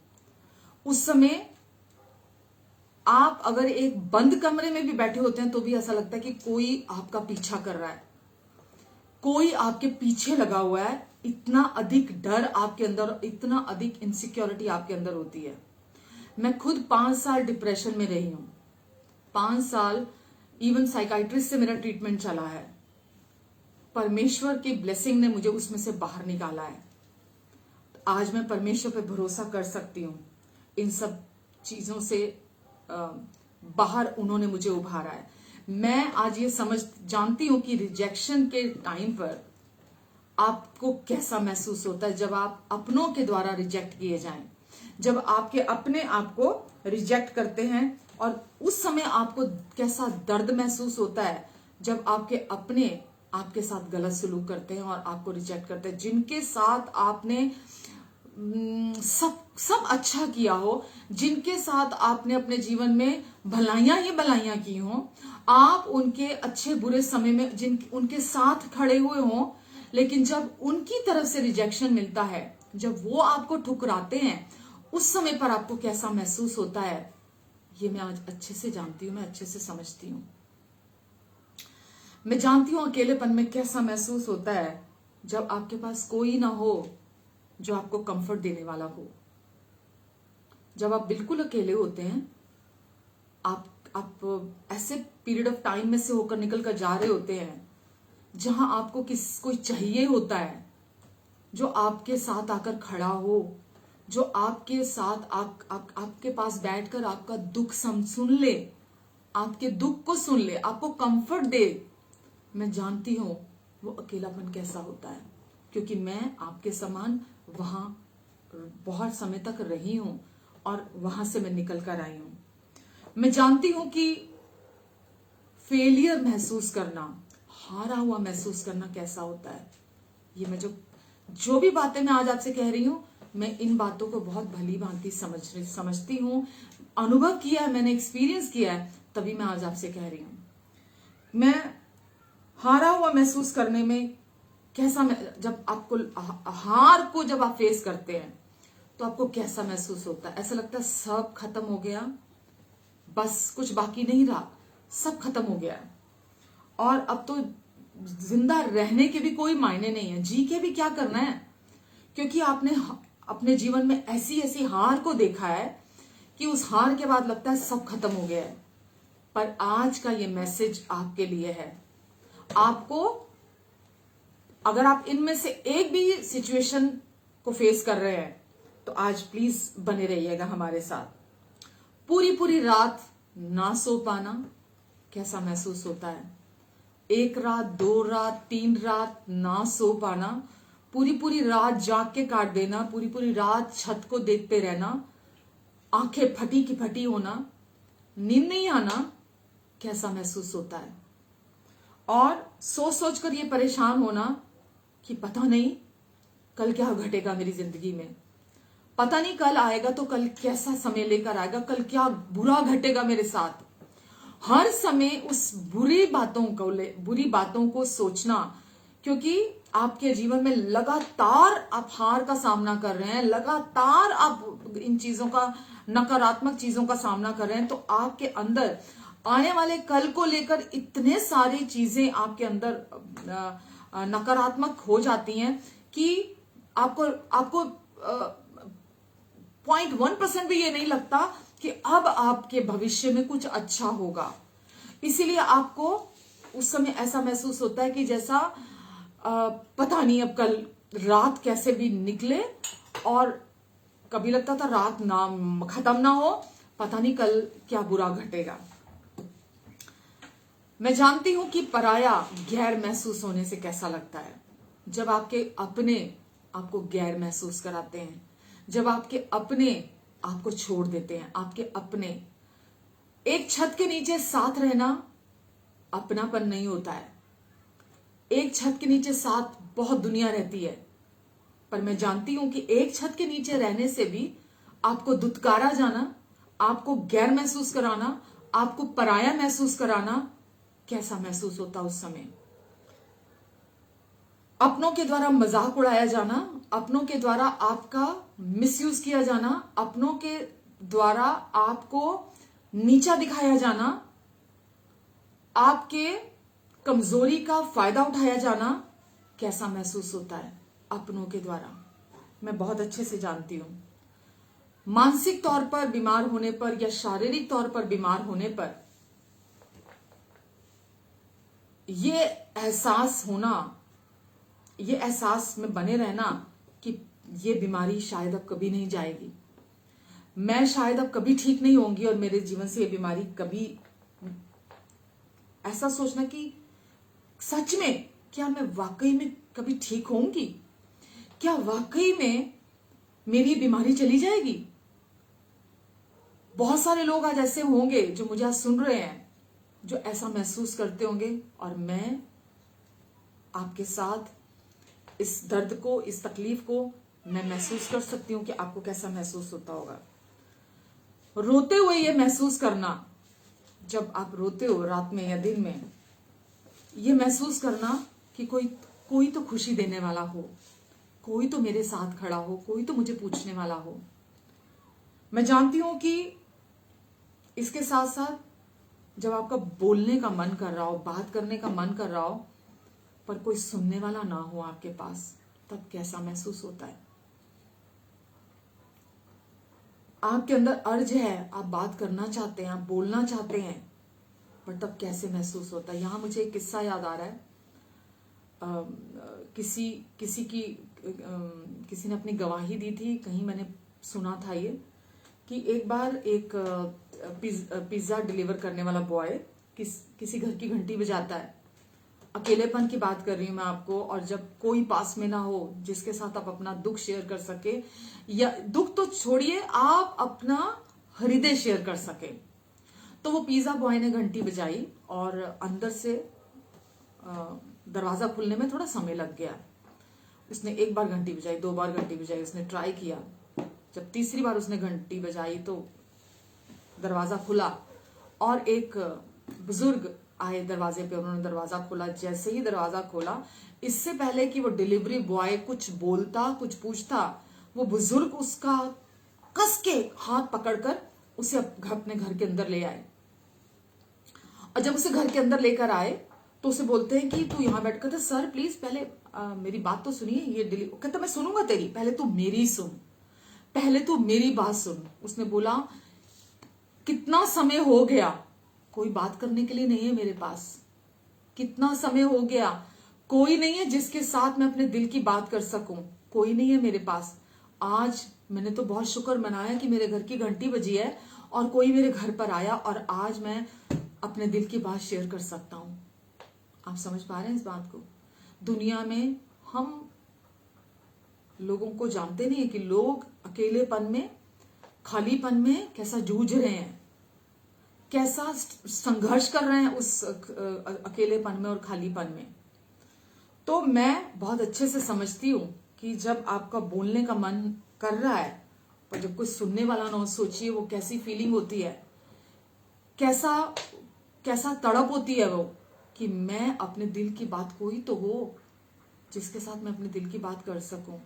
उस समय आप अगर एक बंद कमरे में भी बैठे होते हैं तो भी ऐसा लगता है कि कोई आपका पीछा कर रहा है, कोई आपके पीछे लगा हुआ है। इतना अधिक डर आपके अंदर, इतना अधिक इनसिक्योरिटी आपके अंदर होती है। मैं खुद 5 साल डिप्रेशन में रही हूं, 5 साल इवन साइकाइट्रिस्ट से मेरा ट्रीटमेंट चला है। परमेश्वर की ब्लेसिंग ने मुझे उसमें से बाहर निकाला है। आज मैं परमेश्वर पे भरोसा कर सकती हूँ। इन सब चीजों से बाहर उन्होंने मुझे उभारा है। मैं आज ये जानती हूं कि रिजेक्शन के टाइम पर आपको कैसा महसूस होता है जब आप अपनों के द्वारा रिजेक्ट किए जाएं, जब आपके अपने आप को रिजेक्ट करते हैं, और उस समय आपको कैसा दर्द महसूस होता है जब आपके अपने आपके साथ गलत सलूक करते हैं और आपको रिजेक्ट करते हैं। जिनके साथ आपने सब अच्छा किया हो, जिनके साथ आपने अपने जीवन में भलाइयां ही भलाइयां की हो, आप उनके अच्छे बुरे समय में उनके साथ खड़े हुए हो, लेकिन जब उनकी तरफ से रिजेक्शन मिलता है, जब वो आपको ठुकराते हैं, उस समय पर आपको कैसा महसूस होता है, ये मैं आज अच्छे से जानती हूं, मैं अच्छे से समझती हूं। मैं जानती हूं अकेलेपन में कैसा महसूस होता है जब आपके पास कोई ना हो जो आपको कंफर्ट देने वाला हो। जब आप बिल्कुल अकेले होते हैं, आप ऐसे पीरियड ऑफ टाइम में से होकर निकल कर जा रहे होते हैं जहां आपको कोई चाहिए होता है, जो आपके साथ आकर खड़ा हो, जो आपके साथ आपके पास बैठकर आपका दुख सुन ले, आपके दुख को सुन ले, आपको कंफर्ट दे। मैं जानती हूं वो अकेलापन कैसा होता है, क्योंकि मैं आपके समान वहां बहुत समय तक रही हूं और वहां से मैं निकल कर आई हूं। मैं जानती हूं कि फेलियर महसूस करना, हारा हुआ महसूस करना कैसा होता है। ये मैं जो भी बातें मैं आज आपसे कह रही हूं, मैं इन बातों को बहुत भली भांति समझती हूं, अनुभव किया है, मैंने एक्सपीरियंस किया है, तभी मैं आज आपसे कह रही हूं। मैं हारा हुआ महसूस करने में कैसा, जब आपको हार को जब आप फेस करते हैं तो आपको कैसा महसूस होता है? ऐसा लगता है सब खत्म हो गया, बस कुछ बाकी नहीं रहा, सब खत्म हो गया और अब तो जिंदा रहने के भी कोई मायने नहीं है, जी के भी क्या करना है, क्योंकि आपने अपने जीवन में ऐसी ऐसी हार को देखा है कि उस हार के बाद लगता है सब खत्म हो गया है। पर आज का ये मैसेज आपके लिए है। आपको, अगर आप इनमें से एक भी सिचुएशन को फेस कर रहे हैं तो आज प्लीज बने रहिएगा हमारे साथ। पूरी पूरी रात ना सो पाना कैसा महसूस होता है, 1 रात, 2 रात, 3 रात ना सो पाना, पूरी पूरी रात जाग के काट देना, पूरी पूरी रात छत को देखते रहना, आंखें फटी की फटी होना, नींद नहीं आना, कैसा महसूस होता है। और सोच सोच कर ये परेशान होना कि पता नहीं कल क्या घटेगा मेरी जिंदगी में, पता नहीं कल आएगा तो कल कैसा समय लेकर आएगा, कल क्या बुरा घटेगा मेरे साथ। हर समय उस बुरी बातों को सोचना, क्योंकि आपके जीवन में लगातार आप हार का सामना कर रहे हैं, लगातार आप इन चीजों का, नकारात्मक चीजों का सामना कर रहे हैं, तो आपके अंदर आने वाले कल को लेकर इतने सारी चीजें आपके अंदर नकारात्मक हो जाती हैं कि आपको 0.1% भी ये नहीं लगता कि अब आपके भविष्य में कुछ अच्छा होगा। इसीलिए आपको उस समय ऐसा महसूस होता है कि जैसा पता नहीं अब कल रात कैसे भी निकले, और कभी लगता था रात ना खत्म ना हो, पता नहीं कल क्या बुरा घटेगा। मैं जानती हूं कि पराया गैर महसूस होने से कैसा लगता है। जब आपके अपने आपको गैर महसूस कराते हैं, जब आपके अपने आपको छोड़ देते हैं, आपके अपने, एक छत के नीचे साथ रहना अपनापन नहीं होता है। एक छत के नीचे साथ बहुत दुनिया रहती है, पर मैं जानती हूं कि एक छत के नीचे रहने से भी आपको दुत्कारा जाना, आपको गैर महसूस कराना, आपको पराया महसूस कराना, कैसा महसूस होता उस समय। अपनों के द्वारा मजाक उड़ाया जाना, अपनों के द्वारा आपका मिसयूज किया जाना, अपनों के द्वारा आपको नीचा दिखाया जाना, आपके कमजोरी का फायदा उठाया जाना, कैसा महसूस होता है अपनों के द्वारा। मैं बहुत अच्छे से जानती हूं। मानसिक तौर पर बीमार होने पर या शारीरिक तौर पर बीमार होने पर ये एहसास होना, ये एहसास में बने रहना कि ये बीमारी शायद अब कभी नहीं जाएगी, मैं शायद अब कभी ठीक नहीं होंगी और मेरे जीवन से ये बीमारी कभी, ऐसा सोचना कि सच में क्या मैं वाकई में कभी ठीक होंगी, क्या वाकई में मेरी बीमारी चली जाएगी। बहुत सारे लोग आज ऐसे होंगे जो मुझे आज सुन रहे हैं, जो ऐसा महसूस करते होंगे, और मैं आपके साथ इस दर्द को, इस तकलीफ को मैं महसूस कर सकती हूं कि आपको कैसा महसूस होता होगा। रोते हुए ये महसूस करना, जब आप रोते हो रात में या दिन में, ये महसूस करना कि कोई तो खुशी देने वाला हो, कोई तो मेरे साथ खड़ा हो, कोई तो मुझे पूछने वाला हो। मैं जानती हूं कि इसके साथ साथ जब आपका बोलने का मन कर रहा हो, बात करने का मन कर रहा हो, पर कोई सुनने वाला ना हो आपके पास, तब कैसा महसूस होता है। आपके अंदर अर्ज है, आप बात करना चाहते हैं, आप बोलना चाहते हैं, पर तब कैसे महसूस होता है। यहां मुझे एक किस्सा याद आ रहा है। किसी ने अपनी गवाही दी थी, कहीं मैंने सुना था ये, कि एक बार एक पिज्जा डिलीवर करने वाला बॉय किसी घर की घंटी बजाता है। अकेलेपन की बात कर रही हूं मैं आपको, और जब कोई पास में ना हो जिसके साथ आप अपना दुख शेयर कर सके, या दुख तो छोड़िए, आप अपना हृदय शेयर कर सके। तो वो पिज्जा बॉय ने घंटी बजाई और अंदर से दरवाजा खुलने में थोड़ा समय लग गया। उसने एक बार घंटी बजाई, 2 बार घंटी बजाई, उसने ट्राई किया। जब तीसरी बार उसने घंटी बजाई तो दरवाजा खुला और एक बुजुर्ग आए दरवाजे पे, उन्होंने दरवाजा खोला। जैसे ही दरवाजा खोला, इससे पहले कि वो डिलीवरी बॉय कुछ बोलता, कुछ पूछता, वो बुजुर्ग उसका कस के हाथ पकड़कर उसे अपने घर के अंदर ले आए। और जब उसे घर के अंदर लेकर आए तो उसे बोलते हैं कि तू यहां बैठ कर, सर प्लीज पहले मेरी बात तो सुनिए। ये कहता मैं सुनूंगा तेरी, पहले तू मेरी सुन, पहले तू मेरी बात सुन। उसने बोला कितना समय हो गया, कोई बात करने के लिए नहीं है मेरे पास। कितना समय हो गया, कोई नहीं है जिसके साथ मैं अपने दिल की बात कर सकूं, कोई नहीं है मेरे पास। आज मैंने तो बहुत शुक्र मनाया कि मेरे घर की घंटी बजी है और कोई मेरे घर पर आया, और आज मैं अपने दिल की बात शेयर कर सकता हूं। आप समझ पा रहे हैं इस बात को? दुनिया में हम लोगों को जानते नहीं है कि लोग अकेलेपन में, खालीपन में कैसा जूझ रहे हैं, कैसा संघर्ष कर रहे हैं उस अकेलेपन में और खालीपन में। तो मैं बहुत अच्छे से समझती हूं कि जब आपका बोलने का मन कर रहा है और जब कोई सुनने वाला ना हो, सोचिए वो कैसी फीलिंग होती है, कैसा कैसा तड़प होती है वो कि मैं अपने दिल की बात, कोई तो हो जिसके साथ मैं अपने दिल की बात कर सकूं,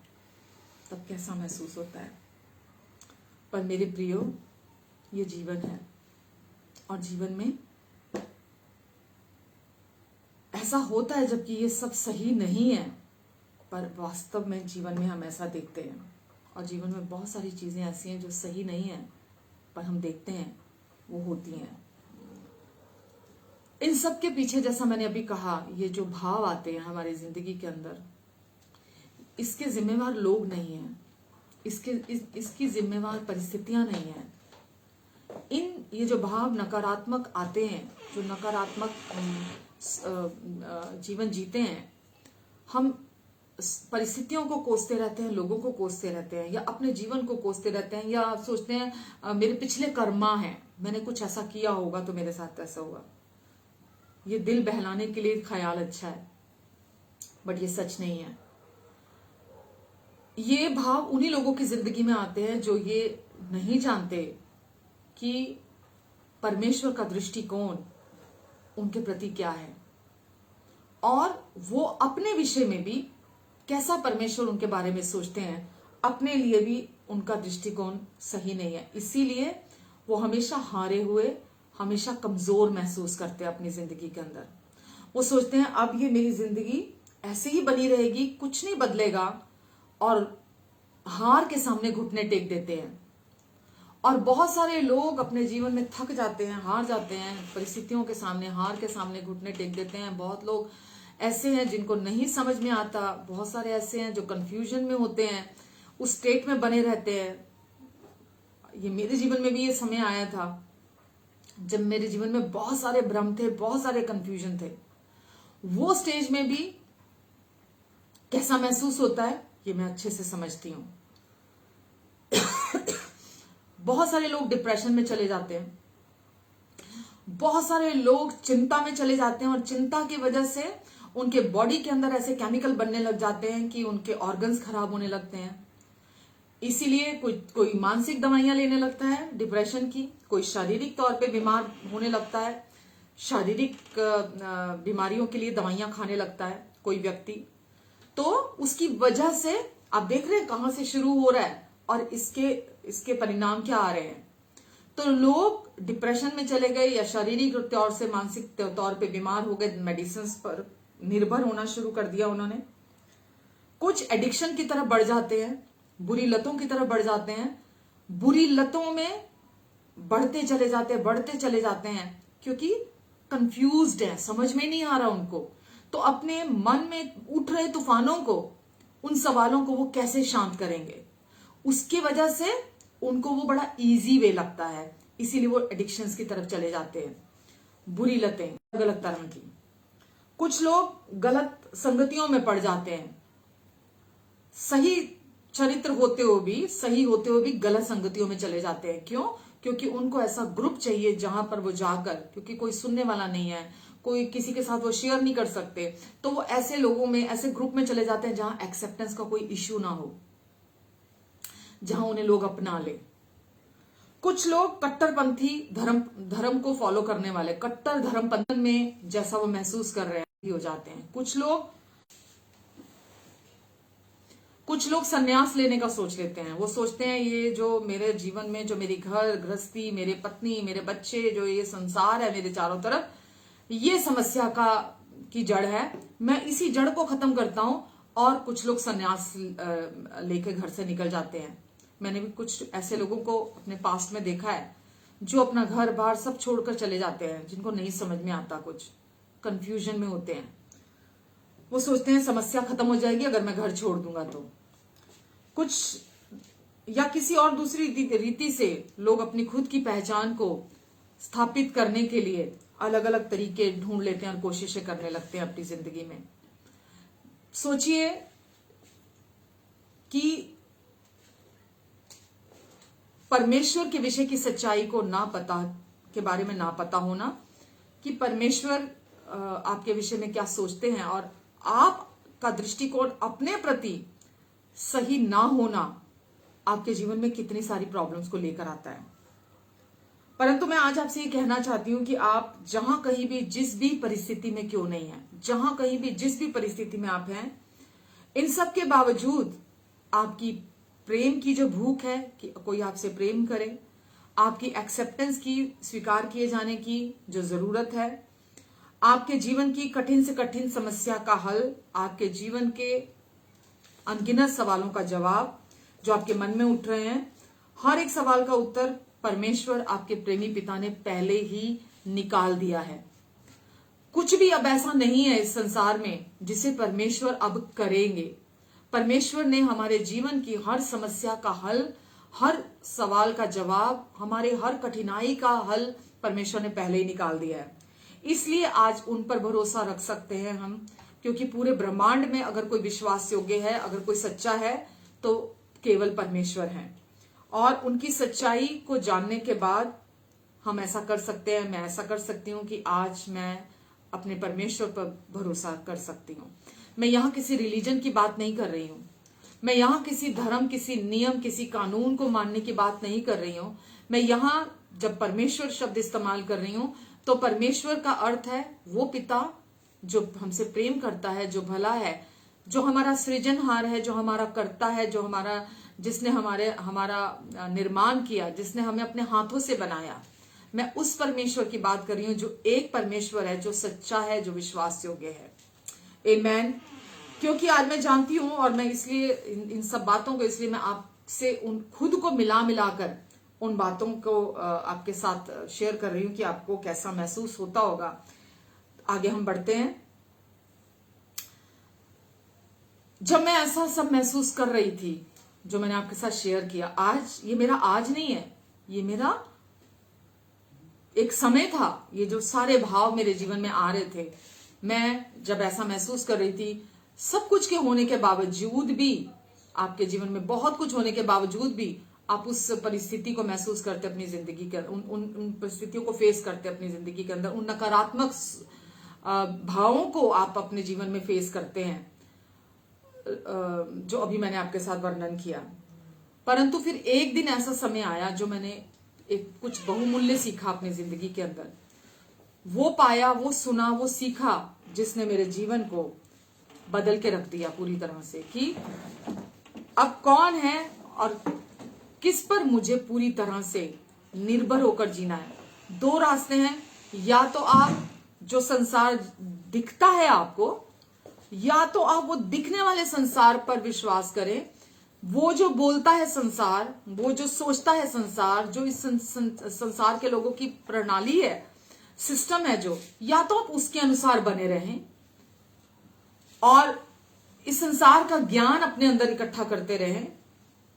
तब कैसा महसूस होता है। पर मेरे प्रियो, ये जीवन है और जीवन में ऐसा होता है जबकि ये सब सही नहीं है, पर वास्तव में जीवन में हम ऐसा देखते हैं। और जीवन में बहुत सारी चीजें ऐसी हैं जो सही नहीं है, पर हम देखते हैं वो होती हैं। इन सब के पीछे, जैसा मैंने अभी कहा, ये जो भाव आते हैं हमारी जिंदगी के अंदर, इसके जिम्मेवार लोग नहीं हैं, इसकी जिम्मेवार परिस्थितियां नहीं हैं। ये जो भाव नकारात्मक आते हैं, जो नकारात्मक जीवन जीते हैं, हम परिस्थितियों को कोसते रहते हैं, लोगों को कोसते रहते हैं, या अपने जीवन को कोसते रहते हैं, या सोचते हैं मेरे पिछले कर्मा हैं, मैंने कुछ ऐसा किया होगा तो मेरे साथ ऐसा हुआ। ये दिल बहलाने के लिए ख्याल अच्छा है, बट ये सच नहीं है। ये भाव उन्हीं लोगों की जिंदगी में आते हैं जो ये नहीं जानते कि परमेश्वर का दृष्टिकोण उनके प्रति क्या है, और वो अपने विषय में भी कैसा परमेश्वर उनके बारे में सोचते हैं, अपने लिए भी उनका दृष्टिकोण सही नहीं है। इसीलिए वो हमेशा हारे हुए, हमेशा कमजोर महसूस करते हैं अपनी जिंदगी के अंदर। वो सोचते हैं अब ये मेरी जिंदगी ऐसे ही बनी रहेगी, कुछ नहीं बदलेगा, और हार के सामने घुटने टेक देते हैं। और बहुत सारे लोग अपने जीवन में थक जाते हैं, हार जाते हैं, परिस्थितियों के सामने, हार के सामने घुटने टेक देते हैं। बहुत लोग ऐसे हैं जिनको नहीं समझ में आता, बहुत सारे ऐसे हैं जो कंफ्यूजन में होते हैं, उस स्टेट में बने रहते हैं। ये मेरे जीवन में भी ये समय आया था जब मेरे जीवन में बहुत सारे भ्रम थे, बहुत सारे कंफ्यूजन थे। वो स्टेज में भी कैसा महसूस होता है ये मैं अच्छे से समझती हूं। बहुत सारे लोग डिप्रेशन में चले जाते हैं, बहुत सारे लोग चिंता में चले जाते हैं, और चिंता की वजह से उनके बॉडी के अंदर ऐसे केमिकल बनने लग जाते हैं कि उनके ऑर्गन्स खराब होने लगते हैं। इसीलिए कोई मानसिक दवाइयां लेने लगता है डिप्रेशन की, कोई शारीरिक तौर पे बीमार होने लगता है, शारीरिक बीमारियों के लिए दवाइयां खाने लगता है कोई व्यक्ति। तो उसकी वजह से आप देख रहे हैं कहां से शुरू हो रहा है और इसके परिणाम क्या आ रहे हैं। तो लोग डिप्रेशन में चले गए, या शारीरिक तौर से, मानसिक तौर पे बीमार हो गए, मेडिसिन पर निर्भर होना शुरू कर दिया उन्होंने। कुछ एडिक्शन की तरफ बढ़ जाते हैं, बुरी लतों की तरफ बढ़ जाते हैं, बुरी लतों में बढ़ते चले जाते हैं क्योंकि कंफ्यूज्ड है, समझ में नहीं आ रहा उनको। तो अपने मन में उठ रहे तूफानों को, उन सवालों को वो कैसे शांत करेंगे, उसकी वजह से उनको वो बड़ा इजी वे लगता है, इसीलिए वो एडिक्शंस की तरफ चले जाते हैं। बुरी लतें अलग अलग तरह की। कुछ लोग गलत संगतियों में पड़ जाते हैं, सही चरित्र होते हुए भी गलत संगतियों में चले जाते हैं। क्यों? क्योंकि उनको ऐसा ग्रुप चाहिए जहां पर वो जाकर, क्योंकि कोई सुनने वाला नहीं है, कोई किसी के साथ वो शेयर नहीं कर सकते, तो वो ऐसे लोगों में, ऐसे ग्रुप में चले जाते हैं जहां एक्सेप्टेंस का कोई इश्यू ना हो, जहां उन्हें लोग अपना ले। कुछ लोग कट्टरपंथी धर्म को फॉलो करने वाले, कट्टर धर्मपंथन में जैसा वो महसूस कर रहे हैं हो जाते हैं। कुछ लोग संन्यास लेने का सोच लेते हैं। वो सोचते हैं ये जो मेरे जीवन में, जो मेरी घर गृहस्थी, मेरे पत्नी, मेरे बच्चे, जो ये संसार है मेरे चारों तरफ, ये समस्या की जड़ है, मैं इसी जड़ को खत्म करता हूं। और कुछ लोग संन्यास लेके घर से निकल जाते हैं। मैंने भी कुछ ऐसे लोगों को अपने पास्ट में देखा है जो अपना घर बार सब छोड़कर चले जाते हैं, जिनको नहीं समझ में आता, कुछ कंफ्यूजन में होते हैं। वो सोचते हैं समस्या खत्म हो जाएगी अगर मैं घर छोड़ दूंगा तो। कुछ या किसी और दूसरी रीति से लोग अपनी खुद की पहचान को स्थापित करने के लिए अलग अलग तरीके ढूंढ लेते हैं और कोशिशें करने लगते हैं अपनी जिंदगी में। सोचिए कि परमेश्वर के विषय की सच्चाई को ना पता के बारे में ना पता होना कि परमेश्वर आपके विषय में क्या सोचते हैं और आपका दृष्टिकोण अपने प्रति सही ना होना आपके जीवन में कितनी सारी प्रॉब्लम्स को लेकर आता है। परंतु मैं आज आपसे ये कहना चाहती हूं कि आप जहां कहीं भी जिस भी परिस्थिति में क्यों नहीं है, जहां कहीं भी जिस भी परिस्थिति में आप हैं, इन सब के बावजूद आपकी प्रेम की जो भूख है कि कोई आपसे प्रेम करे, आपकी एक्सेप्टेंस की, स्वीकार किए जाने की जो जरूरत है, आपके जीवन की कठिन से कठिन समस्या का हल, आपके जीवन के अनगिनत सवालों का जवाब जो आपके मन में उठ रहे हैं, हर एक सवाल का उत्तर परमेश्वर आपके प्रेमी पिता ने पहले ही निकाल दिया है। कुछ भी अब ऐसा नहीं है इस संसार में जिसे परमेश्वर अब करेंगे। परमेश्वर ने हमारे जीवन की हर समस्या का हल, हर सवाल का जवाब, हमारे हर कठिनाई का हल परमेश्वर ने पहले ही निकाल दिया है। इसलिए आज उन पर भरोसा रख सकते हैं हम, क्योंकि पूरे ब्रह्मांड में अगर कोई विश्वास योग्य है, अगर कोई सच्चा है, तो केवल परमेश्वर हैं। और उनकी सच्चाई को जानने के बाद हम ऐसा कर सकते हैं, मैं ऐसा कर सकती हूँ कि आज मैं अपने परमेश्वर पर भरोसा कर सकती हूँ। मैं यहाँ किसी रिलीजन की बात नहीं कर रही हूँ, मैं यहाँ किसी धर्म, किसी नियम, किसी कानून को मानने की बात नहीं कर रही हूँ। मैं यहाँ जब परमेश्वर शब्द इस्तेमाल कर रही हूँ तो परमेश्वर का अर्थ है वो पिता जो हमसे प्रेम करता है, जो भला है, जो हमारा सृजनहार है, जो हमारा कर्ता है, जो जिसने हमारा निर्माण किया, जिसने हमें अपने हाथों से बनाया। मैं उस परमेश्वर की बात कर रही हूँ जो एक परमेश्वर है, जो सच्चा है, जो विश्वास योग्य है। आमेन। क्योंकि आज मैं जानती हूं और मैं इसलिए इन सब बातों को, इसलिए मैं आपसे उन खुद को मिलाकर उन बातों को आपके साथ शेयर कर रही हूं कि आपको कैसा महसूस होता होगा। आगे हम बढ़ते हैं। जब मैं ऐसा सब महसूस कर रही थी जो मैंने आपके साथ शेयर किया, आज ये मेरा आज नहीं है, ये मेरा एक समय था। ये जो सारे भाव मेरे जीवन में आ रहे थे, मैं जब ऐसा महसूस कर रही थी, सब कुछ के होने के बावजूद भी, आपके जीवन में बहुत कुछ होने के बावजूद भी आप उस परिस्थिति को महसूस करते अपनी जिंदगी के उन परिस्थितियों को फेस करते अपनी जिंदगी के अंदर, उन नकारात्मक भावों को आप अपने जीवन में फेस करते हैं जो अभी मैंने आपके साथ वर्णन किया। परंतु फिर एक दिन ऐसा समय आया जो मैंने एक कुछ बहुमूल्य सीखा अपनी जिंदगी के अंदर। वो पाया, वो सुना, वो सीखा जिसने मेरे जीवन को बदल के रख दिया पूरी तरह से कि अब कौन है और किस पर मुझे पूरी तरह से निर्भर होकर जीना है। दो रास्ते हैं, या तो आप जो संसार दिखता है आपको, या तो आप वो दिखने वाले संसार पर विश्वास करें। वो जो बोलता है संसार, वो जो सोचता है संसार, जो इस संसार के लोगों की प्रणाली है, सिस्टम है जो, या तो आप उसके अनुसार बने रहें और इस संसार का ज्ञान अपने अंदर इकट्ठा करते रहें,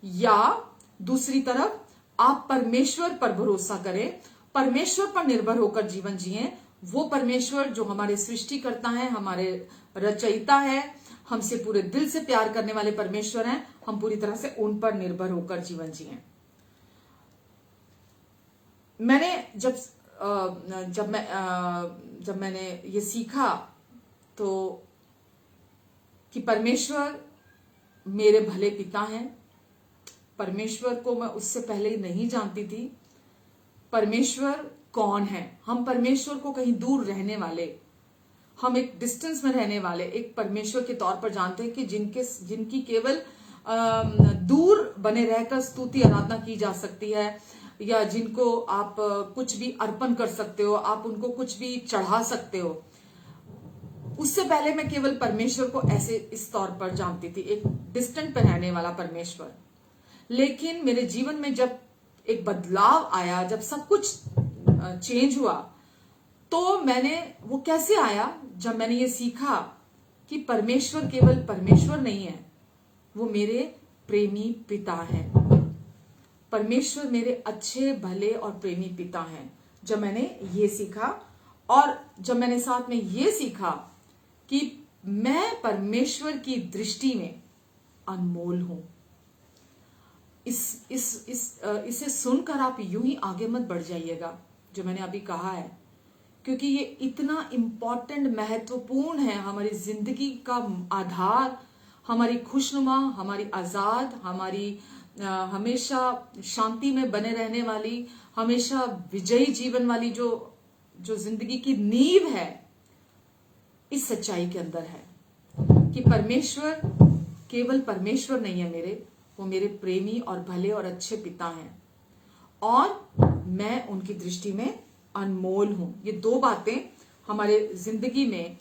या दूसरी तरफ आप परमेश्वर पर भरोसा करें, परमेश्वर पर निर्भर होकर जीवन जिएं। वो परमेश्वर जो हमारे सृष्टिकर्ता हैं, हमारे रचयिता है, हमसे पूरे दिल से प्यार करने वाले परमेश्वर हैं, हम पूरी तरह से उन पर निर्भर होकर जीवन जिएं। मैंने जब मैंने ये सीखा तो कि परमेश्वर मेरे भले पिता हैं। परमेश्वर को मैं उससे पहले नहीं जानती थी। परमेश्वर कौन है? हम परमेश्वर को कहीं दूर रहने वाले, हम एक डिस्टेंस में रहने वाले एक परमेश्वर के तौर पर जानते हैं कि जिनकी केवल दूर बने रहकर स्तुति आराधना की जा सकती है, या जिनको आप कुछ भी अर्पण कर सकते हो, आप उनको कुछ भी चढ़ा सकते हो। उससे पहले मैं केवल परमेश्वर को ऐसे इस तौर पर जानती थी, एक डिस्टेंट पर रहने वाला परमेश्वर। लेकिन मेरे जीवन में जब एक बदलाव आया, जब सब कुछ चेंज हुआ, तो वो कैसे आया? जब मैंने ये सीखा कि परमेश्वर केवल परमेश्वर नहीं है, वो मेरे प्रेमी पिता है। परमेश्वर मेरे अच्छे, भले और प्रेमी पिता हैं। जब मैंने ये सीखा और जब मैंने साथ में ये सीखा कि मैं परमेश्वर की दृष्टि में अनमोल हूं, इसे सुनकर आप यूं ही आगे मत बढ़ जाइएगा जो मैंने अभी कहा है, क्योंकि ये इतना इंपॉर्टेंट, महत्वपूर्ण है। हमारी जिंदगी का आधार, हमारी खुशनुमा, हमारी आजाद, हमारी हमेशा शांति में बने रहने वाली, हमेशा विजयी जीवन वाली जो जिंदगी की नींव है, इस सच्चाई के अंदर है कि परमेश्वर केवल परमेश्वर नहीं है मेरे, वो मेरे प्रेमी और भले और अच्छे पिता हैं और मैं उनकी दृष्टि में अनमोल हूं। ये दो बातें हमारे जिंदगी में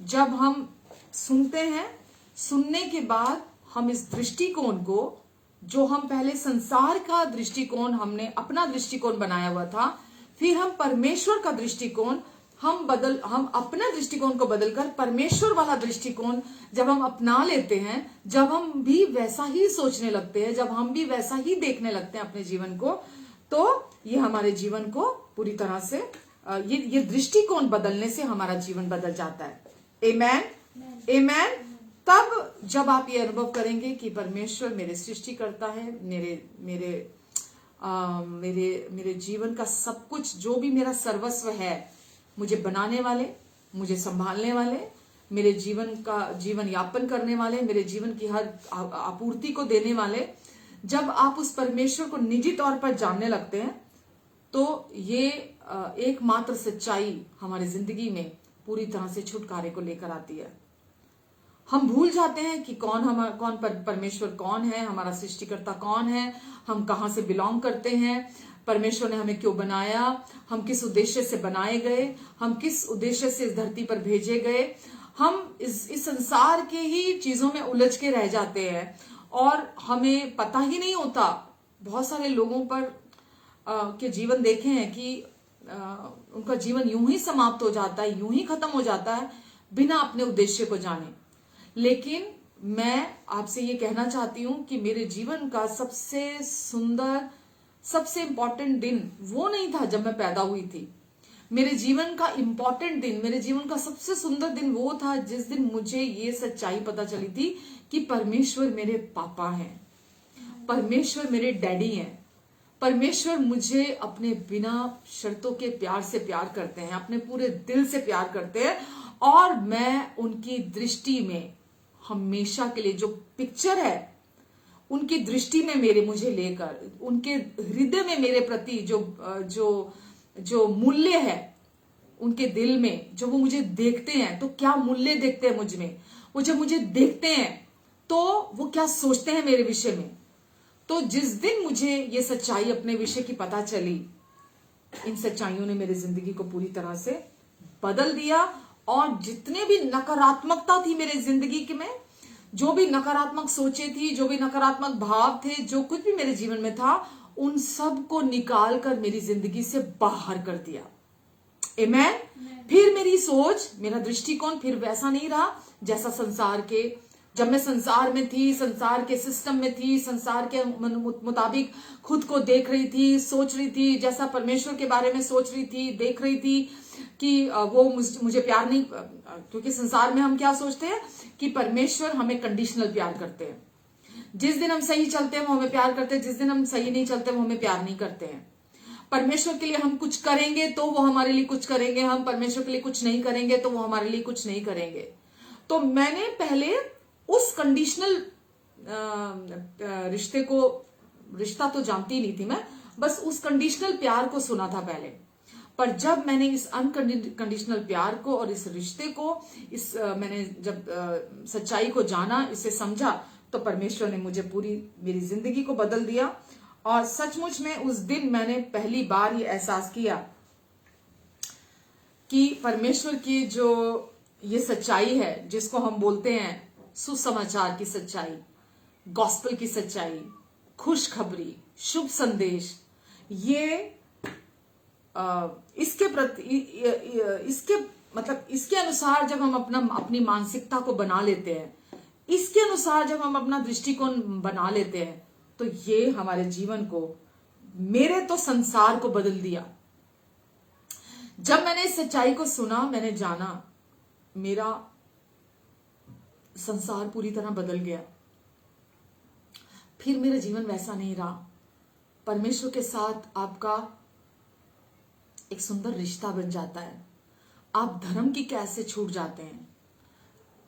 जब हम सुनते हैं, सुनने के बाद हम इस दृष्टिकोण को, जो हम पहले संसार का दृष्टिकोण, हमने अपना दृष्टिकोण बनाया हुआ था, फिर हम परमेश्वर का दृष्टिकोण, हम अपना दृष्टिकोण को बदलकर परमेश्वर वाला दृष्टिकोण जब हम अपना लेते हैं, जब हम भी वैसा ही सोचने लगते हैं, जब हम भी वैसा ही देखने लगते हैं अपने जीवन को, तो ये हमारे जीवन को पूरी तरह से ये दृष्टिकोण बदलने से हमारा जीवन बदल जाता है। आमेन, आमेन। तब जब आप ये अनुभव करेंगे कि परमेश्वर मेरे सृष्टिकर्ता है, मेरे जीवन का सब कुछ, जो भी मेरा सर्वस्व है, मुझे बनाने वाले, मुझे संभालने वाले, मेरे जीवन यापन करने वाले, मेरे जीवन की हर आपूर्ति को देने वाले, जब आप उस परमेश्वर को निजी तौर पर जानने लगते हैं, तो ये एकमात्र सच्चाई हमारी जिंदगी में पूरी तरह से छुटकारे को लेकर आती है। हम भूल जाते हैं कि परमेश्वर कौन है, हमारा सृष्टिकर्ता कौन है, हम कहां से बिलोंग करते हैं, परमेश्वर ने हमें क्यों बनाया, हम किस उद्देश्य से बनाए गए, हम किस उद्देश्य से इस धरती पर भेजे गए। हम इस संसार के ही चीजों में उलझ के रह जाते हैं और हमें पता ही नहीं होता। बहुत सारे लोगों पर के जीवन देखे हैं कि उनका जीवन यूं ही समाप्त हो जाता है, यूं ही खत्म हो जाता है बिना अपने उद्देश्य को जाने। लेकिन मैं आपसे ये कहना चाहती हूं कि मेरे जीवन का सबसे सुंदर, सबसे इंपॉर्टेंट दिन वो नहीं था जब मैं पैदा हुई थी। मेरे जीवन का इंपॉर्टेंट दिन, मेरे जीवन का सबसे सुंदर दिन वो था जिस दिन मुझे ये सच्चाई पता चली थी कि परमेश्वर मेरे पापा हैं, परमेश्वर मेरे डैडी हैं, परमेश्वर मुझे अपने बिना शर्तों के प्यार से प्यार करते हैं, अपने पूरे दिल से प्यार करते हैं और मैं उनकी दृष्टि में हमेशा के लिए जो पिक्चर है, उनकी दृष्टि में मुझे लेकर, उनके हृदय में मेरे प्रति जो मूल्य है, उनके दिल में जो वो मुझे देखते हैं, तो क्या मूल्य देखते हैं मुझ में, वो जब मुझे देखते हैं तो वो क्या सोचते हैं मेरे विषय में। तो जिस दिन मुझे ये सच्चाई अपने विषय की पता चली, इन सच्चाइयों ने मेरी जिंदगी को पूरी तरह से बदल दिया और जितने भी नकारात्मकता थी मेरे जिंदगी में, जो भी नकारात्मक सोचे थी, जो भी नकारात्मक भाव थे, जो कुछ भी मेरे जीवन में था, उन सब को निकाल कर मेरी जिंदगी से बाहर कर दिया। आमेन। फिर मेरी सोच, मेरा दृष्टिकोण फिर वैसा नहीं रहा जैसा संसार के, जब मैं संसार में थी, संसार के सिस्टम में थी, संसार के मुताबिक खुद को देख रही थी, सोच रही थी, जैसा परमेश्वर के बारे में सोच रही थी, देख रही थी कि वो मुझे प्यार नहीं, क्योंकि संसार में हम क्या सोचते हैं कि परमेश्वर हमें कंडीशनल प्यार करते हैं। जिस दिन हम सही चलते हैं वो हमें प्यार करते हैं, जिस दिन हम सही नहीं चलते वो हमें प्यार नहीं करते हैं। परमेश्वर के लिए हम कुछ करेंगे तो वो हमारे लिए कुछ करेंगे, हम परमेश्वर के लिए कुछ नहीं करेंगे तो वो हमारे लिए कुछ नहीं करेंगे। तो मैंने पहले उस कंडीशनल रिश्ता तो जानती नहीं थी मैं, बस उस कंडीशनल प्यार को सुना था पहले। पर जब मैंने इस अनकंडीशनल प्यार को और इस रिश्ते को, मैंने जब सच्चाई को जाना, इसे समझा, तो परमेश्वर ने मुझे पूरी मेरी जिंदगी को बदल दिया। और सचमुच में उस दिन मैंने पहली बार ये एहसास किया कि परमेश्वर की जो ये सच्चाई है, जिसको हम बोलते हैं सुसमाचार की सच्चाई, गॉस्पेल की सच्चाई, खुशखबरी, शुभ संदेश, ये इसके प्रति, इसके अनुसार जब हम अपनी मानसिकता को बना लेते हैं, इसके अनुसार जब हम अपना दृष्टिकोण बना लेते हैं, तो ये हमारे जीवन को, मेरे तो संसार को बदल दिया। जब मैंने इस सच्चाई को सुना, मैंने जाना, मेरा संसार पूरी तरह बदल गया। फिर मेरा जीवन वैसा नहीं रहा। परमेश्वर के साथ आपका एक सुंदर रिश्ता बन जाता है। आप धर्म की कैद से छूट जाते हैं।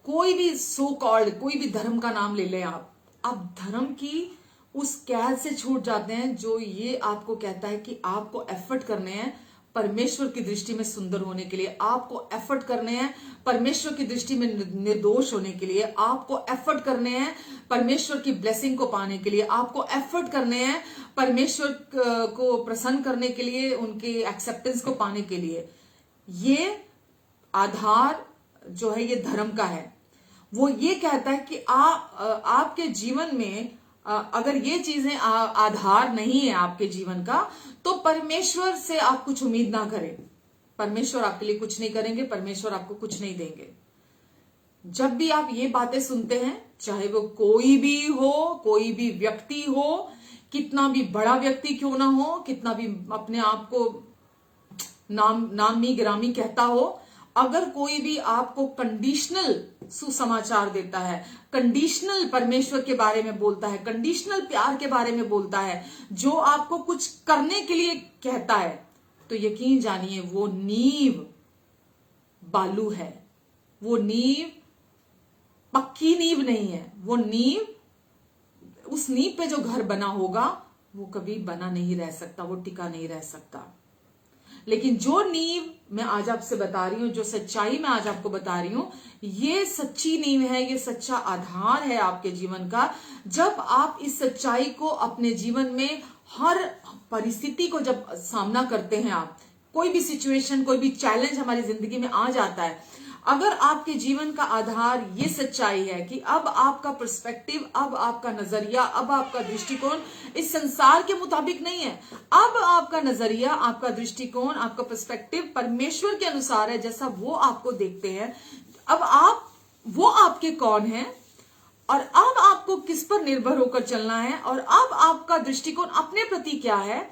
कोई भी सो कॉल्ड कोई भी धर्म का नाम ले लें आप धर्म की उस कैद से छूट जाते हैं जो ये आपको कहता है कि आपको एफर्ट करने हैं परमेश्वर की दृष्टि में सुंदर होने के लिए, आपको एफर्ट करने हैं परमेश्वर की दृष्टि में निर्दोष होने के लिए, आपको एफर्ट करने हैं परमेश्वर की ब्लेसिंग को पाने के लिए, आपको एफर्ट करने हैं परमेश्वर को प्रसन्न करने के लिए, उनके एक्सेप्टेंस को पाने के लिए। ये आधार जो है ये धर्म का है। वो ये कहता है कि आपके जीवन में अगर ये चीजें आधार नहीं है आपके जीवन का, तो परमेश्वर से आप कुछ उम्मीद ना करें। परमेश्वर आपके लिए कुछ नहीं करेंगे, परमेश्वर आपको कुछ नहीं देंगे। जब भी आप ये बातें सुनते हैं, चाहे वो कोई भी हो, कोई भी व्यक्ति हो, कितना भी बड़ा व्यक्ति क्यों ना हो, कितना भी अपने आप को नामी गिरामी कहता हो, अगर कोई भी आपको कंडीशनल सुसमाचार देता है, कंडीशनल परमेश्वर के बारे में बोलता है, कंडीशनल प्यार के बारे में बोलता है, जो आपको कुछ करने के लिए कहता है, तो यकीन जानिए वो नींव बालू है। वो नींव पक्की नींव नहीं है। वो नींव, उस नींव पे जो घर बना होगा वो कभी बना नहीं रह सकता, वो टिका नहीं रह सकता। लेकिन जो नींव मैं आज आपसे बता रही हूं, जो सच्चाई मैं आज आपको बता रही हूं, ये सच्ची नींव है, ये सच्चा आधार है आपके जीवन का। जब आप इस सच्चाई को अपने जीवन में हर परिस्थिति को जब सामना करते हैं, आप कोई भी सिचुएशन, कोई भी चैलेंज हमारी जिंदगी में आ जाता है, अगर आपके जीवन का आधार ये सच्चाई है कि अब आपका पर्सपेक्टिव, अब आपका नजरिया, अब आपका दृष्टिकोण इस संसार के मुताबिक नहीं है, अब आपका नजरिया, आपका दृष्टिकोण, आपका पर्सपेक्टिव परमेश्वर के अनुसार है, जैसा वो आपको देखते हैं। अब वो आपके कौन है और अब आपको किस पर निर्भर होकर चलना है, और अब आपका दृष्टिकोण अपने प्रति क्या है,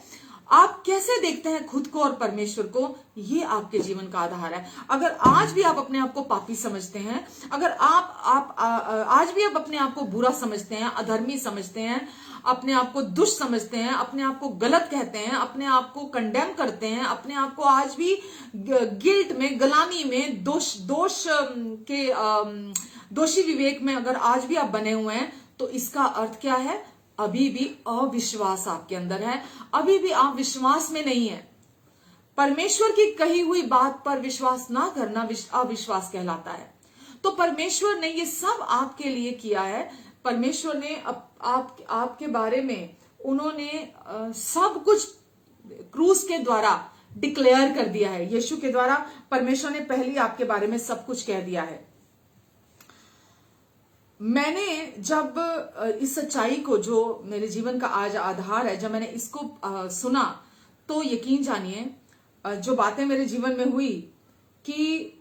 आप कैसे देखते हैं खुद को और परमेश्वर को, ये आपके जीवन का आधार है। अगर आज भी आप अपने आप को पापी समझते हैं, अगर आप आज भी आप अपने आप को बुरा समझते हैं, अधर्मी समझते हैं, अपने आप को दुष्ट समझते हैं, अपने आप को गलत कहते हैं, अपने आप को कंडेम करते हैं, अपने आप को आज भी गिल्ट में, गलानी में, दोषी विवेक में अगर आज भी आप बने हुए हैं, तो इसका अर्थ क्या है? अभी भी अविश्वास आपके अंदर है, अभी भी आप विश्वास में नहीं है। परमेश्वर की कही हुई बात पर विश्वास ना करना अविश्वास कहलाता है। तो परमेश्वर ने ये सब आपके लिए किया है। परमेश्वर ने आपके बारे में उन्होंने सब कुछ क्रूस के द्वारा डिक्लेयर कर दिया है। यीशु के द्वारा परमेश्वर ने पहले आपके बारे में सब कुछ कह दिया है। मैंने जब इस सच्चाई को, जो मेरे जीवन का आज आधार है, जब मैंने इसको सुना, तो यकीन जानिए जो बातें मेरे जीवन में हुई कि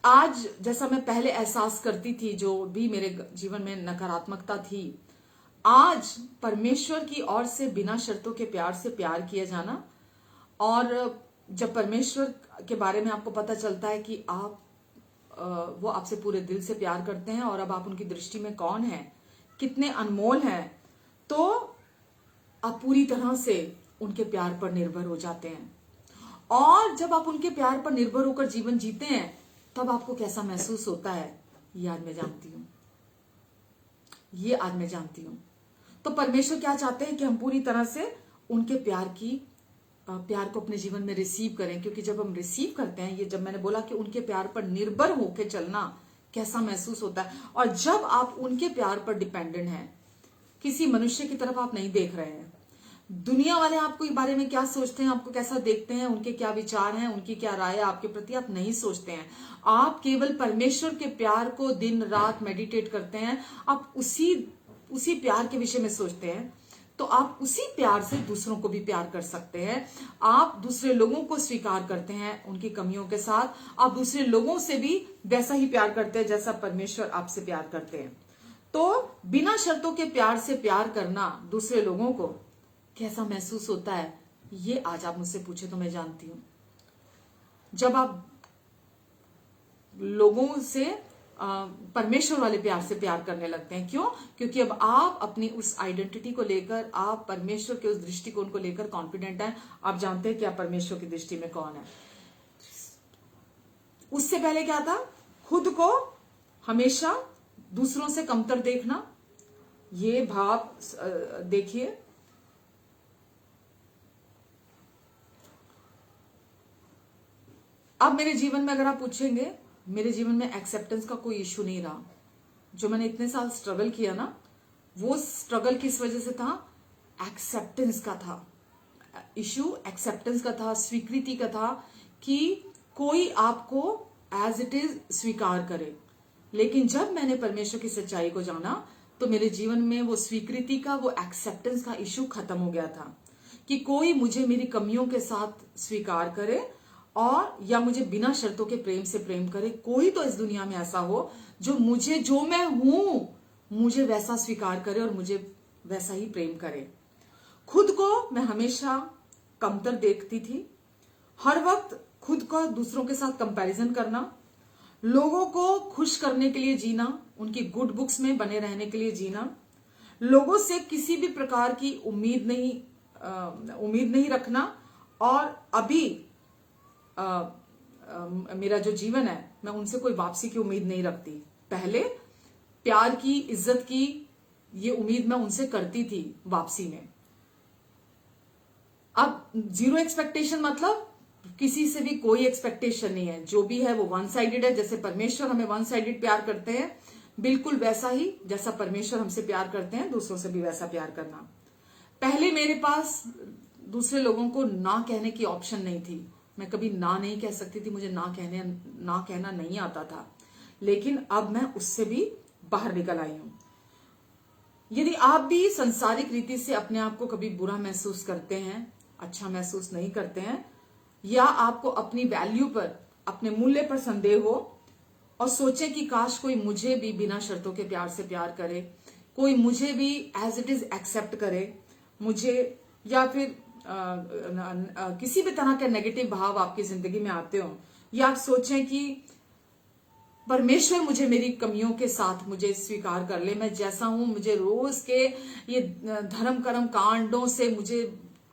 आज जैसा मैं पहले एहसास करती थी, जो भी मेरे जीवन में नकारात्मकता थी, आज परमेश्वर की ओर से बिना शर्तों के प्यार से प्यार किया जाना, और जब परमेश्वर के बारे में आपको पता चलता है कि वो आपसे पूरे दिल से प्यार करते हैं और अब आप उनकी दृष्टि में कौन हैं, कितने अनमोल हैं, तो आप पूरी तरह से उनके प्यार पर निर्भर हो जाते हैं। और जब आप उनके प्यार पर निर्भर होकर जीवन जीते हैं, तब आपको कैसा महसूस होता है, ये आज मैं जानती हूं। तो परमेश्वर क्या चाहते हैं कि हम पूरी तरह से उनके प्यार को अपने जीवन में रिसीव करें, क्योंकि जब हम रिसीव करते हैं, ये जब मैंने बोला कि उनके प्यार पर निर्भर होकर चलना कैसा महसूस होता है, और जब आप उनके प्यार पर डिपेंडेंट हैं, किसी मनुष्य की तरफ आप नहीं देख रहे हैं, दुनिया वाले आपको बारे में क्या सोचते हैं, आपको कैसा देखते हैं, उनके क्या विचार हैं, उनकी क्या राय है आपके प्रति, आप नहीं सोचते हैं। आप केवल परमेश्वर के प्यार को दिन रात मेडिटेट करते हैं, आप उसी प्यार के विषय में सोचते हैं, तो आप उसी प्यार से दूसरों को भी प्यार कर सकते हैं। आप दूसरे लोगों को स्वीकार करते हैं उनकी कमियों के साथ, आप दूसरे लोगों से भी वैसा ही प्यार करते हैं जैसा परमेश्वर आपसे प्यार करते हैं। तो बिना शर्तों के प्यार से प्यार करना दूसरे लोगों को कैसा महसूस होता है, ये आज आप मुझसे पूछे तो मैं जानती हूं। जब आप लोगों से परमेश्वर वाले प्यार से प्यार करने लगते हैं, क्यों? क्योंकि अब आप अपनी उस आइडेंटिटी को लेकर, आप परमेश्वर के उस दृष्टिकोण को लेकर कॉन्फिडेंट हैं। आप जानते हैं कि आप परमेश्वर की दृष्टि में कौन है। उससे पहले क्या था? खुद को हमेशा दूसरों से कमतर देखना। ये भाव देखिए, अब मेरे जीवन में अगर आप पूछेंगे, मेरे जीवन में एक्सेप्टेंस का कोई इश्यू नहीं रहा। जो मैंने इतने साल स्ट्रगल किया ना, वो स्ट्रगल किस वजह से था? एक्सेप्टेंस का था। इश्यू एक्सेप्टेंस का था, स्वीकृति का था कि कोई आपको एज इट इज स्वीकार करे। लेकिन जब मैंने परमेश्वर की सच्चाई को जाना तो मेरे जीवन में वो स्वीकृति का, वो एक्सेप्टेंस का इश्यू खत्म हो गया था कि कोई मुझे मेरी कमियों के साथ स्वीकार करे और या मुझे बिना शर्तों के प्रेम से प्रेम करे। कोई तो इस दुनिया में ऐसा हो जो मुझे, जो मैं हूं, मुझे वैसा स्वीकार करे और मुझे वैसा ही प्रेम करे। खुद को मैं हमेशा कमतर देखती थी, हर वक्त खुद को दूसरों के साथ कंपैरिजन करना, लोगों को खुश करने के लिए जीना, उनकी गुड बुक्स में बने रहने के लिए जीना, लोगों से किसी भी प्रकार की उम्मीद नहीं रखना। और अभी मेरा जो जीवन है, मैं उनसे कोई वापसी की उम्मीद नहीं रखती। पहले प्यार की, इज्जत की ये उम्मीद मैं उनसे करती थी वापसी में। अब जीरो एक्सपेक्टेशन, मतलब किसी से भी कोई एक्सपेक्टेशन नहीं है। जो भी है वो वन साइडेड है। जैसे परमेश्वर हमें वन साइडेड प्यार करते हैं, बिल्कुल वैसा ही जैसा परमेश्वर हमसे प्यार करते हैं, दूसरों से भी वैसा प्यार करना। पहले मेरे पास दूसरे लोगों को ना कहने की ऑप्शन नहीं थी। मैं कभी ना नहीं कह सकती थी, मुझे ना कहना नहीं आता था। लेकिन अब मैं उससे भी बाहर निकल आई हूं। यदि आप भी संसारिक रीति से अपने आप को कभी बुरा महसूस करते हैं, अच्छा महसूस नहीं करते हैं, या आपको अपनी वैल्यू पर, अपने मूल्य पर संदेह हो और सोचें कि काश कोई मुझे भी बिना शर्तों के प्यार से प्यार करे, कोई मुझे भी एज इट इज एक्सेप्ट करे मुझे, या फिर किसी भी तरह के नेगेटिव भाव आपकी जिंदगी में आते हो, या आप सोचें कि परमेश्वर मुझे मेरी कमियों के साथ मुझे स्वीकार कर ले, मैं जैसा हूं, मुझे रोज के ये धर्म कर्म कांडों से मुझे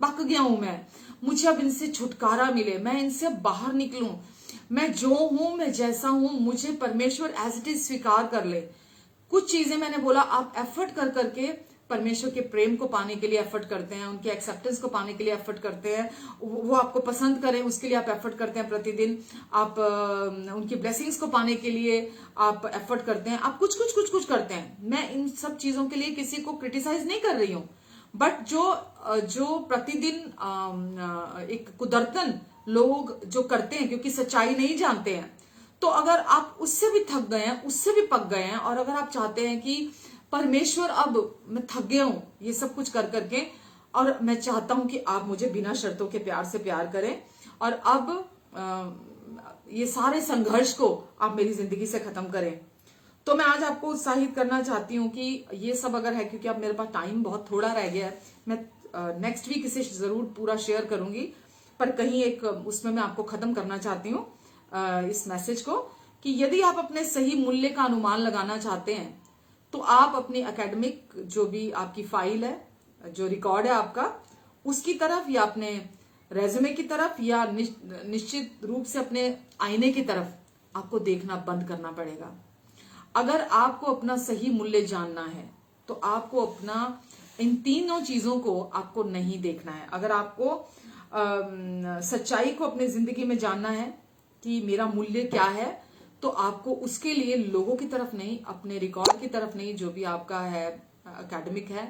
पक गया हूं, मुझे अब इनसे छुटकारा मिले, मैं इनसे बाहर निकलूं, मैं जो हूं, मैं जैसा हूं, मुझे परमेश्वर एज इट इज स्वीकार कर ले। कुछ चीजें मैंने बोला, आप एफर्ट कर करके परमेश्वर के प्रेम को पाने के लिए एफर्ट करते हैं, उनके एक्सेप्टेंस को पाने के लिए एफर्ट करते हैं, वो आपको पसंद करें उसके लिए आप एफर्ट करते हैं प्रतिदिन, आप उनकी ब्लेसिंग्स को पाने के लिए आप एफर्ट करते हैं, आप कुछ करते हैं। मैं इन सब चीजों के लिए किसी को क्रिटिसाइज नहीं कर रही हूं, बट जो प्रतिदिन एक कुदरतन लोग जो करते हैं, क्योंकि सच्चाई नहीं जानते हैं, तो अगर आप उससे भी थक गए हैं, उससे भी पक गए हैं, और अगर आप चाहते हैं कि परमेश्वर अब मैं थक गया हूं ये सब कुछ कर करके, और मैं चाहता हूं कि आप मुझे बिना शर्तों के प्यार से प्यार करें, और अब ये सारे संघर्ष को आप मेरी जिंदगी से खत्म करें, तो मैं आज आपको उत्साहित करना चाहती हूं कि ये सब अगर है, क्योंकि अब मेरे पास टाइम बहुत थोड़ा रह गया है, मैं नेक्स्ट वीक इसे जरूर पूरा शेयर करूंगी, पर कहीं एक उसमें मैं आपको खत्म करना चाहती हूं इस मैसेज को, कि यदि आप अपने सही मूल्य का अनुमान लगाना चाहते हैं तो आप अपनी एकेडमिक जो भी आपकी फाइल है, जो रिकॉर्ड है आपका, उसकी तरफ, या अपने रेज्यूमे की तरफ, या निश्चित रूप से अपने आईने की तरफ आपको देखना बंद करना पड़ेगा। अगर आपको अपना सही मूल्य जानना है तो आपको अपना इन तीनों चीजों को आपको नहीं देखना है। अगर आपको सच्चाई को अपनी जिंदगी में जानना है कि मेरा मूल्य क्या है, तो आपको उसके लिए लोगों की तरफ नहीं, अपने रिकॉर्ड की तरफ नहीं, जो भी आपका है एकेडमिक है,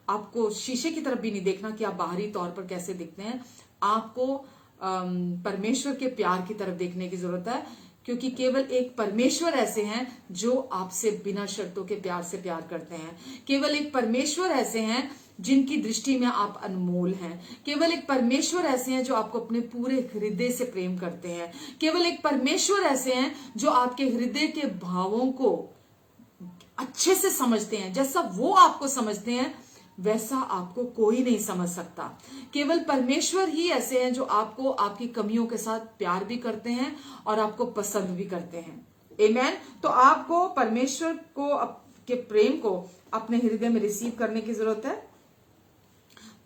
आपको शीशे की तरफ भी नहीं देखना कि आप बाहरी तौर पर कैसे दिखते हैं। आपको परमेश्वर के प्यार की तरफ देखने की जरूरत है, क्योंकि केवल एक परमेश्वर ऐसे हैं जो आपसे बिना शर्तों के प्यार से प्यार करते हैं। केवल एक परमेश्वर ऐसे हैं जिनकी दृष्टि में आप अनमोल हैं। केवल एक परमेश्वर ऐसे हैं जो आपको अपने पूरे हृदय से प्रेम करते हैं। केवल एक परमेश्वर ऐसे हैं जो आपके हृदय के भावों को अच्छे से समझते हैं, जैसा वो आपको समझते हैं वैसा आपको कोई नहीं समझ सकता। केवल परमेश्वर ही ऐसे हैं जो आपको आपकी कमियों के साथ प्यार भी करते हैं और आपको पसंद भी करते हैं। आमेन। तो आपको परमेश्वर को के प्रेम को अपने हृदय में रिसीव करने की जरूरत है।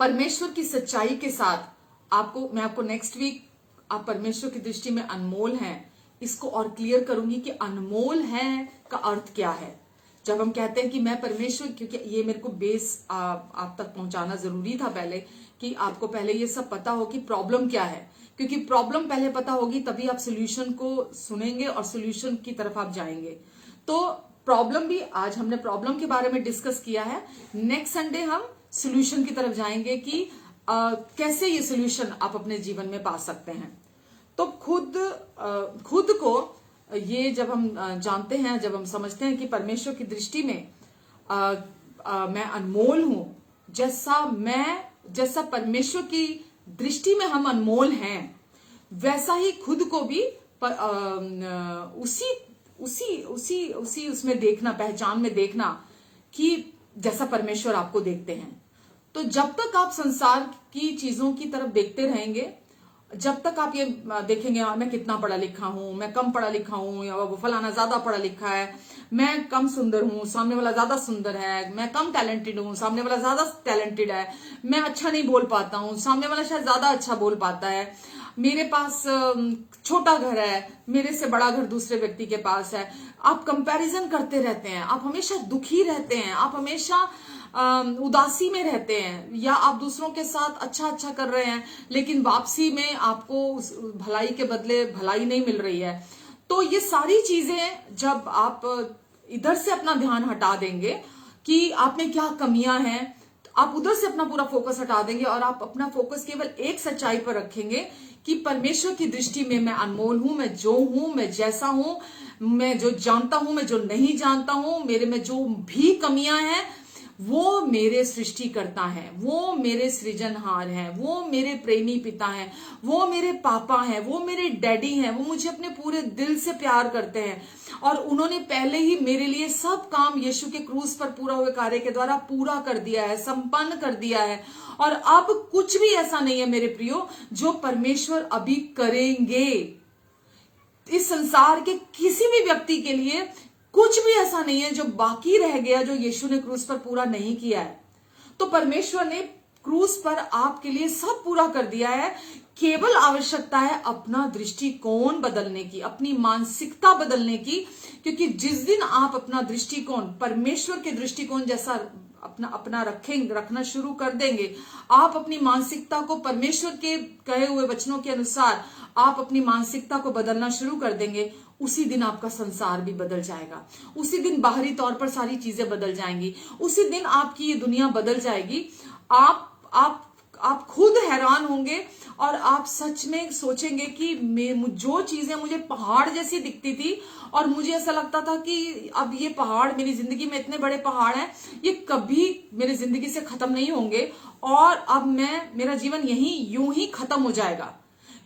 परमेश्वर की सच्चाई के साथ मैं आपको नेक्स्ट वीक आप परमेश्वर की दृष्टि में अनमोल हैं इसको और क्लियर करूंगी कि अनमोल है का अर्थ क्या है। जब हम कहते हैं कि मैं परमेश्वर, क्योंकि ये मेरे को बेस आप तक पहुंचाना जरूरी था पहले, कि आपको पहले ये सब पता हो कि प्रॉब्लम क्या है, क्योंकि प्रॉब्लम पहले पता होगी तभी आप सोल्यूशन को सुनेंगे और सोल्यूशन की तरफ आप जाएंगे। तो प्रॉब्लम भी आज हमने प्रॉब्लम के बारे में डिस्कस किया है। नेक्स्ट संडे हम सोल्यूशन की तरफ जाएंगे कि कैसे ये सोल्यूशन आप अपने जीवन में पा सकते हैं। तो खुद को ये जब हम जानते हैं, जब हम समझते हैं कि परमेश्वर की दृष्टि में मैं अनमोल हूं, जैसा परमेश्वर की दृष्टि में हम अनमोल हैं, वैसा ही खुद को भी उसी उसमें देखना, पहचान में देखना कि जैसा परमेश्वर आपको देखते हैं। तो जब तक आप संसार की चीजों की तरफ देखते रहेंगे, जब तक आप ये देखेंगे मैं कितना पढ़ा लिखा हूं, मैं कम पढ़ा लिखा हूं, या वो फलाना ज्यादा पढ़ा लिखा है, मैं कम सुंदर हूं, सामने वाला ज्यादा सुंदर है, मैं कम टैलेंटेड हूं, सामने वाला ज्यादा टैलेंटेड है, मैं अच्छा नहीं बोल पाता हूं, सामने वाला शायद ज्यादा अच्छा बोल पाता है, मेरे पास छोटा घर है, मेरे से बड़ा घर दूसरे व्यक्ति के पास है। आप कंपैरिजन करते रहते हैं, आप हमेशा दुखी रहते हैं, आप हमेशा उदासी में रहते हैं, या आप दूसरों के साथ अच्छा कर रहे हैं लेकिन वापसी में आपको भलाई के बदले भलाई नहीं मिल रही है। तो ये सारी चीजें जब आप इधर से अपना ध्यान हटा देंगे कि आप में क्या कमियां हैं, आप उधर से अपना पूरा फोकस हटा देंगे और आप अपना फोकस केवल एक सच्चाई पर रखेंगे कि परमेश्वर की दृष्टि में मैं अनमोल हूं, मैं जो हूं, मैं जैसा हूं, मैं जो जानता हूं, मैं जो नहीं जानता हूं, मेरे में जो भी कमियां हैं वो मेरे सृष्टिकर्ता हैं, वो मेरे सृजनहार हैं, वो मेरे प्रेमी पिता हैं, वो मेरे पापा हैं, वो मेरे डैडी हैं, वो मुझे अपने पूरे दिल से प्यार करते हैं और उन्होंने पहले ही मेरे लिए सब काम यीशु के क्रूस पर पूरा हुए कार्य के द्वारा पूरा कर दिया है, संपन्न कर दिया है। और अब कुछ भी ऐसा नहीं है मेरे प्रियो जो परमेश्वर अभी करेंगे। इस संसार के किसी भी व्यक्ति के लिए कुछ भी ऐसा नहीं है जो बाकी रह गया जो यीशु ने क्रूस पर पूरा नहीं किया है। तो परमेश्वर ने क्रूस पर आपके लिए सब पूरा कर दिया है। केवल आवश्यकता है अपना दृष्टिकोण बदलने की, अपनी मानसिकता बदलने की, क्योंकि जिस दिन आप अपना दृष्टिकोण परमेश्वर के दृष्टिकोण जैसा अपना रखना शुरू कर देंगे, आप अपनी मानसिकता को परमेश्वर के कहे हुए वचनों के अनुसार आप अपनी मानसिकता को बदलना शुरू कर देंगे, उसी दिन आपका संसार भी बदल जाएगा। उसी दिन बाहरी तौर पर सारी चीजें बदल जाएंगी, उसी दिन आपकी ये दुनिया बदल जाएगी। आप खुद हैरान होंगे और आप सच में सोचेंगे कि जो चीजें मुझे पहाड़ जैसी दिखती थी और मुझे ऐसा लगता था कि अब ये पहाड़, मेरी जिंदगी में इतने बड़े पहाड़ हैं, ये कभी मेरी जिंदगी से खत्म नहीं होंगे और अब मेरा जीवन यूं ही खत्म हो जाएगा।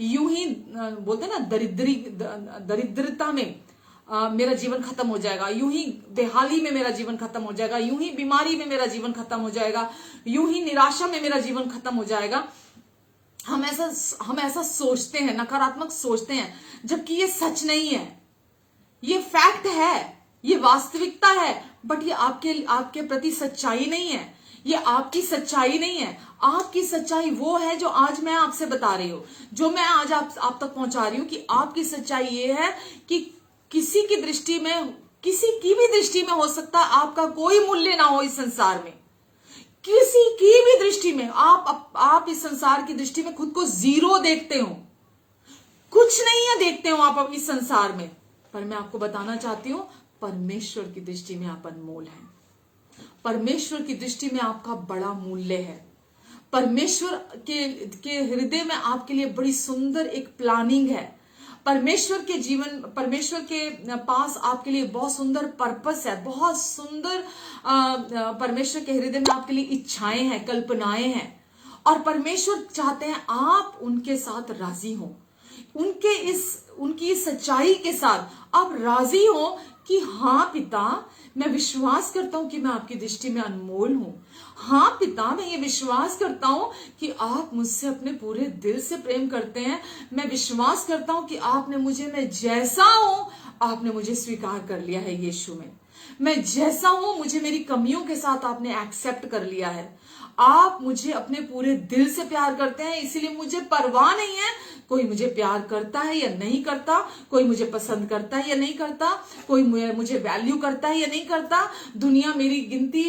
यूं ही बोलते ना दरिद्रता में मेरा जीवन खत्म हो जाएगा, यूं ही बेहाली में मेरा जीवन खत्म हो जाएगा, यूं ही बीमारी में मेरा जीवन खत्म हो जाएगा, यूं ही निराशा में मेरा जीवन खत्म हो जाएगा। हम ऐसा सोचते हैं, नकारात्मक सोचते हैं, जबकि ये सच नहीं है, ये फैक्ट है, ये वास्तविकता है, बट ये आपके प्रति सच्चाई नहीं है, ये आपकी सच्चाई नहीं है। आपकी सच्चाई वो है जो आज मैं आपसे बता रही हूं, जो मैं आज आप तक पहुंचा रही हूं कि आपकी सच्चाई ये है कि किसी की दृष्टि में, किसी की भी दृष्टि में हो सकता है आपका कोई मूल्य ना हो इस संसार में, किसी की भी दृष्टि में आप इस संसार की दृष्टि में खुद को जीरो देखते हो, कुछ नहीं है देखते हो आप इस संसार में। पर मैं आपको बताना चाहती हूं परमेश्वर की दृष्टि में आप अनमोल हैं, परमेश्वर की दृष्टि में आपका बड़ा मूल्य है। परमेश्वर के हृदय में आपके लिए बड़ी सुंदर एक प्लानिंग है। परमेश्वर के पास आपके लिए बहुत सुंदर पर्पस है, बहुत सुंदर परमेश्वर के हृदय में आपके लिए इच्छाएं हैं, कल्पनाएं हैं, और परमेश्वर चाहते हैं आप उनके साथ राजी हो, उनकी इस सच्चाई के साथ आप राजी हो कि हाँ पिता, मैं विश्वास करता हूं कि मैं आपकी दृष्टि में अनमोल हूं। हाँ पिता, मैं ये विश्वास करता हूं कि आप मुझसे अपने पूरे दिल से प्रेम करते हैं। मैं विश्वास करता हूं कि आपने मुझे, मैं जैसा हूं, आपने मुझे स्वीकार कर लिया है यीशु में। मैं जैसा हूं, मुझे मेरी कमियों के साथ आपने एक्सेप्ट कर लिया है। आप मुझे अपने पूरे दिल से प्यार करते हैं, इसीलिए मुझे परवाह नहीं है कोई मुझे प्यार करता है या नहीं करता, कोई मुझे पसंद करता है या नहीं करता, कोई मुझे वैल्यू करता है या नहीं करता। दुनिया मेरी गिनती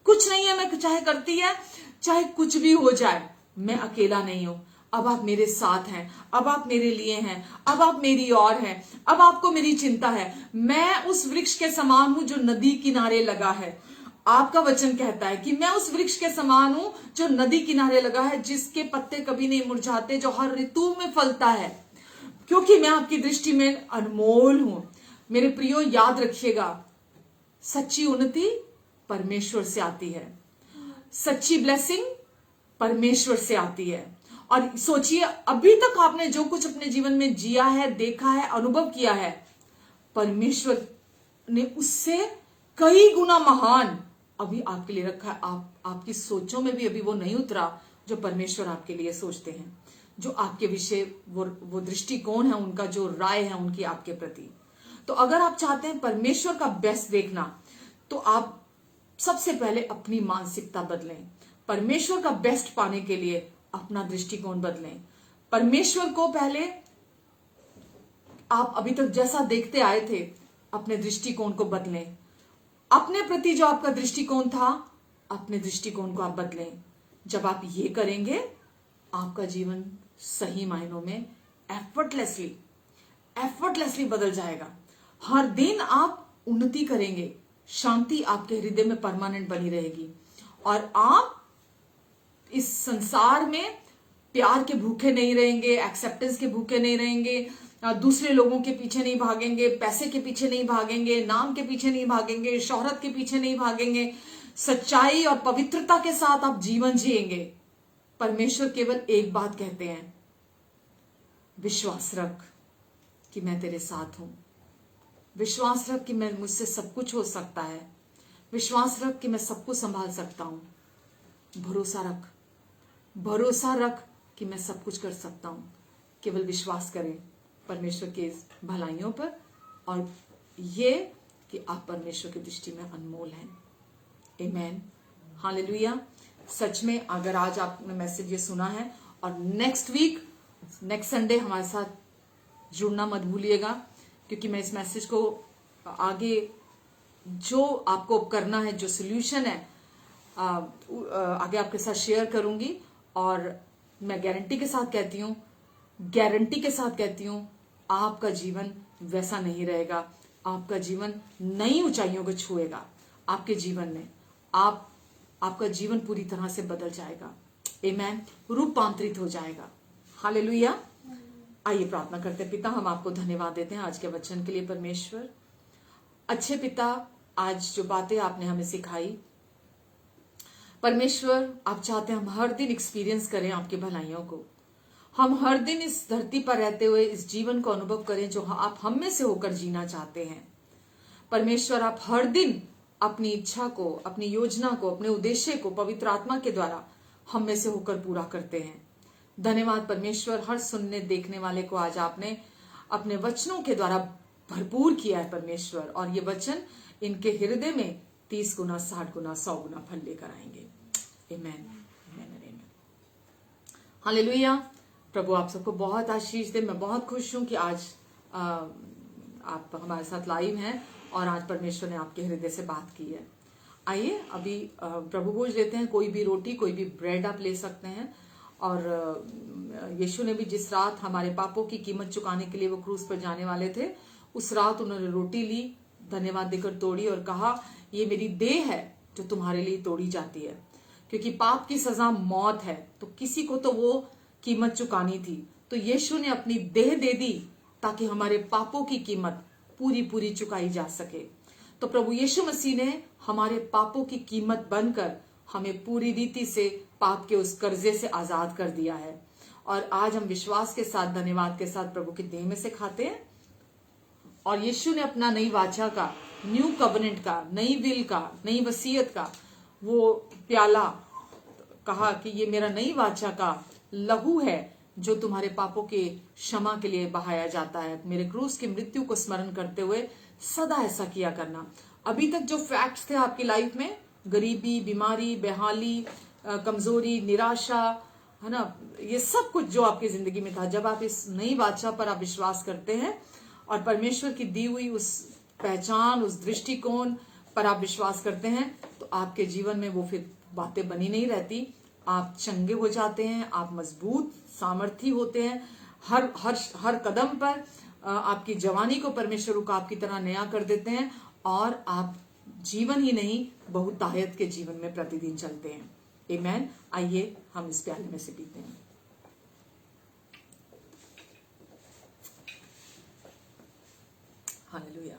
कुछ नहीं है, मैं चाहे करती है, चाहे कुछ भी हो जाए, मैं अकेला नहीं हूं। अब आप मेरे साथ हैं, अब आप मेरे लिए हैं, अब आप मेरी और हैं, अब आपको मेरी चिंता है। मैं उस वृक्ष के समान हूं जो नदी किनारे लगा है। आपका वचन कहता है कि मैं उस वृक्ष के समान हूं जो नदी किनारे लगा है, जिसके पत्ते कभी नहीं मुरझाते, जो हर ऋतु में फलता है, क्योंकि मैं आपकी दृष्टि में अनमोल हूं। मेरे प्रियो, याद रखिएगा, सच्ची उन्नति परमेश्वर से आती है, सच्ची ब्लेसिंग परमेश्वर से आती है। और सोचिए, अभी तक आपने जो कुछ अपने जीवन में जिया है, देखा है, अनुभव किया है, परमेश्वर ने उससे कई गुना महान अभी आपके लिए रखा है। आपकी सोचों में भी अभी वो नहीं उतरा जो परमेश्वर आपके लिए सोचते हैं, जो आपके विषय वो दृष्टिकोण है उनका, जो राय है उनकी आपके प्रति। तो अगर आप चाहते हैं परमेश्वर का बेस्ट देखना, तो आप सबसे पहले अपनी मानसिकता बदलें। परमेश्वर का बेस्ट पाने के लिए अपना दृष्टिकोण बदलें। परमेश्वर को पहले आप अभी तक जैसा देखते आए थे, अपने दृष्टिकोण को बदलें। अपने प्रति जो आपका दृष्टिकोण था, अपने दृष्टिकोण को आप बदलें। जब आप ये करेंगे, आपका जीवन सही मायनों में एफर्टलेसली बदल जाएगा। हर दिन आप उन्नति करेंगे, शांति आपके हृदय में परमानेंट बनी रहेगी, और आप इस संसार में प्यार के भूखे नहीं रहेंगे, एक्सेप्टेंस के भूखे नहीं रहेंगे, दूसरे लोगों के पीछे नहीं भागेंगे, पैसे के पीछे नहीं भागेंगे, नाम के पीछे नहीं भागेंगे, शोहरत के पीछे नहीं भागेंगे। सच्चाई और पवित्रता के साथ आप जीवन जिएंगे। परमेश्वर केवल एक बात कहते हैं, विश्वास रख कि मैं तेरे साथ हूं। विश्वास रख कि मैं, मुझसे सब कुछ हो सकता है। विश्वास रख कि मैं सब कुछ संभाल सकता हूं। भरोसा रख कि मैं सब कुछ कर सकता हूं। केवल विश्वास करें परमेश्वर के भलाइयों पर, और ये कि आप परमेश्वर की दृष्टि में अनमोल हैं। आमीन, हालेलुया। सच में अगर आज आपने मैसेज ये सुना है, और नेक्स्ट संडे हमारे साथ जुड़ना मत भूलिएगा, क्योंकि मैं इस मैसेज को आगे जो आपको करना है, जो सोल्यूशन है, आगे आपके साथ शेयर करूंगी। और मैं गारंटी के साथ कहती हूं, आपका जीवन वैसा नहीं रहेगा। आपका जीवन नई ऊंचाइयों को छुएगा। आपके जीवन में आपका जीवन पूरी तरह से बदल जाएगा। आमीन, रूपांतरित हो जाएगा। हालेलुया। आइए प्रार्थना करते हैं। पिता, हम आपको धन्यवाद देते हैं आज के वचन के लिए। परमेश्वर, अच्छे पिता, आज जो बातें आपने हमें सिखाई, परमेश्वर, आप चाहते हैं हम हर दिन एक्सपीरियंस करें आपकी भलाइयों को। हम हर दिन इस धरती पर रहते हुए इस जीवन को अनुभव करें जो आप हम में से होकर जीना चाहते हैं। परमेश्वर, आप हर दिन अपनी इच्छा को, अपनी योजना को, अपने उद्देश्य को पवित्र आत्मा के द्वारा हम में से होकर पूरा करते हैं। धन्यवाद परमेश्वर, हर सुनने देखने वाले को आज आपने अपने वचनों के द्वारा भरपूर किया है परमेश्वर, और ये वचन इनके हृदय में 30 गुना, 60 गुना, 100 गुना फल लेकर आएंगे। आमीन, आमीन, हालेलुया। प्रभु आप सबको बहुत आशीष दे। मैं बहुत खुश हूं कि आज आप हमारे साथ लाइव हैं, और आज परमेश्वर ने आपके हृदय से बात की है। आइए अभी प्रभु भोज लेते हैं। कोई भी रोटी, कोई भी ब्रेड आप ले सकते हैं। और यीशु ने भी जिस रात हमारे पापों की कीमत चुकाने के लिए वो क्रूस पर जाने वाले थे, उस रात उन्होंने रोटी ली, धन्यवाद देकर तोड़ी और कहा, ये मेरी देह है जो तुम्हारे लिए तोड़ी जाती है। क्योंकि पाप की सजा मौत है, तो किसी को तो वो कीमत चुकानी थी, तो यीशु ने अपनी देह दे दी ताकि हमारे पापों की कीमत पूरी चुकाई जा सके। तो प्रभु यीशु मसीह ने हमारे पापों की कीमत बनकर हमें पूरी रीति से पाप के उस कर्जे से आजाद कर दिया है। और आज हम विश्वास के साथ, धन्यवाद के साथ प्रभु की देह में से खाते हैं और यीशु ने अपना नई वाचा का, न्यू कवनेंट का, नई विल का, नई वसीयत का वो प्याला कहा कि ये मेरा नई वाचा का लहू है जो तुम्हारे पापों के क्षमा के लिए बहाया जाता है। मेरे क्रूस की मृत्यु को स्मरण करते हुए सदा ऐसा किया करना। अभी तक जो फैक्ट्स थे आपकी लाइफ में, गरीबी, बीमारी, बेहाली, कमजोरी, निराशा, है ना, ये सब कुछ जो आपकी जिंदगी में था, जब आप इस नई वाचा पर आप विश्वास करते हैं और परमेश्वर की दी हुई उस पहचान, उस दृष्टिकोण पर आप विश्वास करते हैं, तो आपके जीवन में वो फिर बातें बनी नहीं रहती। आप चंगे हो जाते हैं, आप मजबूत, सामर्थी होते हैं। हर हर हर कदम पर आपकी जवानी को परमेश्वर को आपकी तरह नया कर देते हैं और आप जीवन ही नहीं बहुतायत के जीवन में प्रतिदिन चलते हैं। आमीन। आइए हम इस प्याले में से पीते हैं। हालेलुया।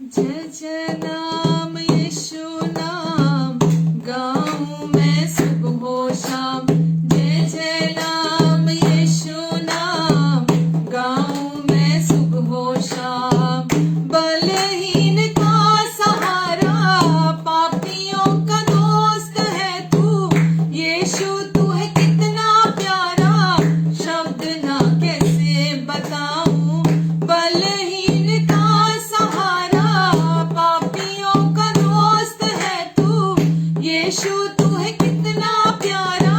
जय जय नाम यीशु नाम, गाऊं मैं सुबह हो शाम। जय जय नाम यीशु नाम, गाऊं मैं सुबह हो शाम। बलहीन का सहारा, पापियों का दोस्त है तू। यीशु तू है कितना प्यारा, शब्द ना कैसे बताऊं। बलहीन का सहारा, पापियों का दोस्त है तू। यीशु तू है कितना प्यारा,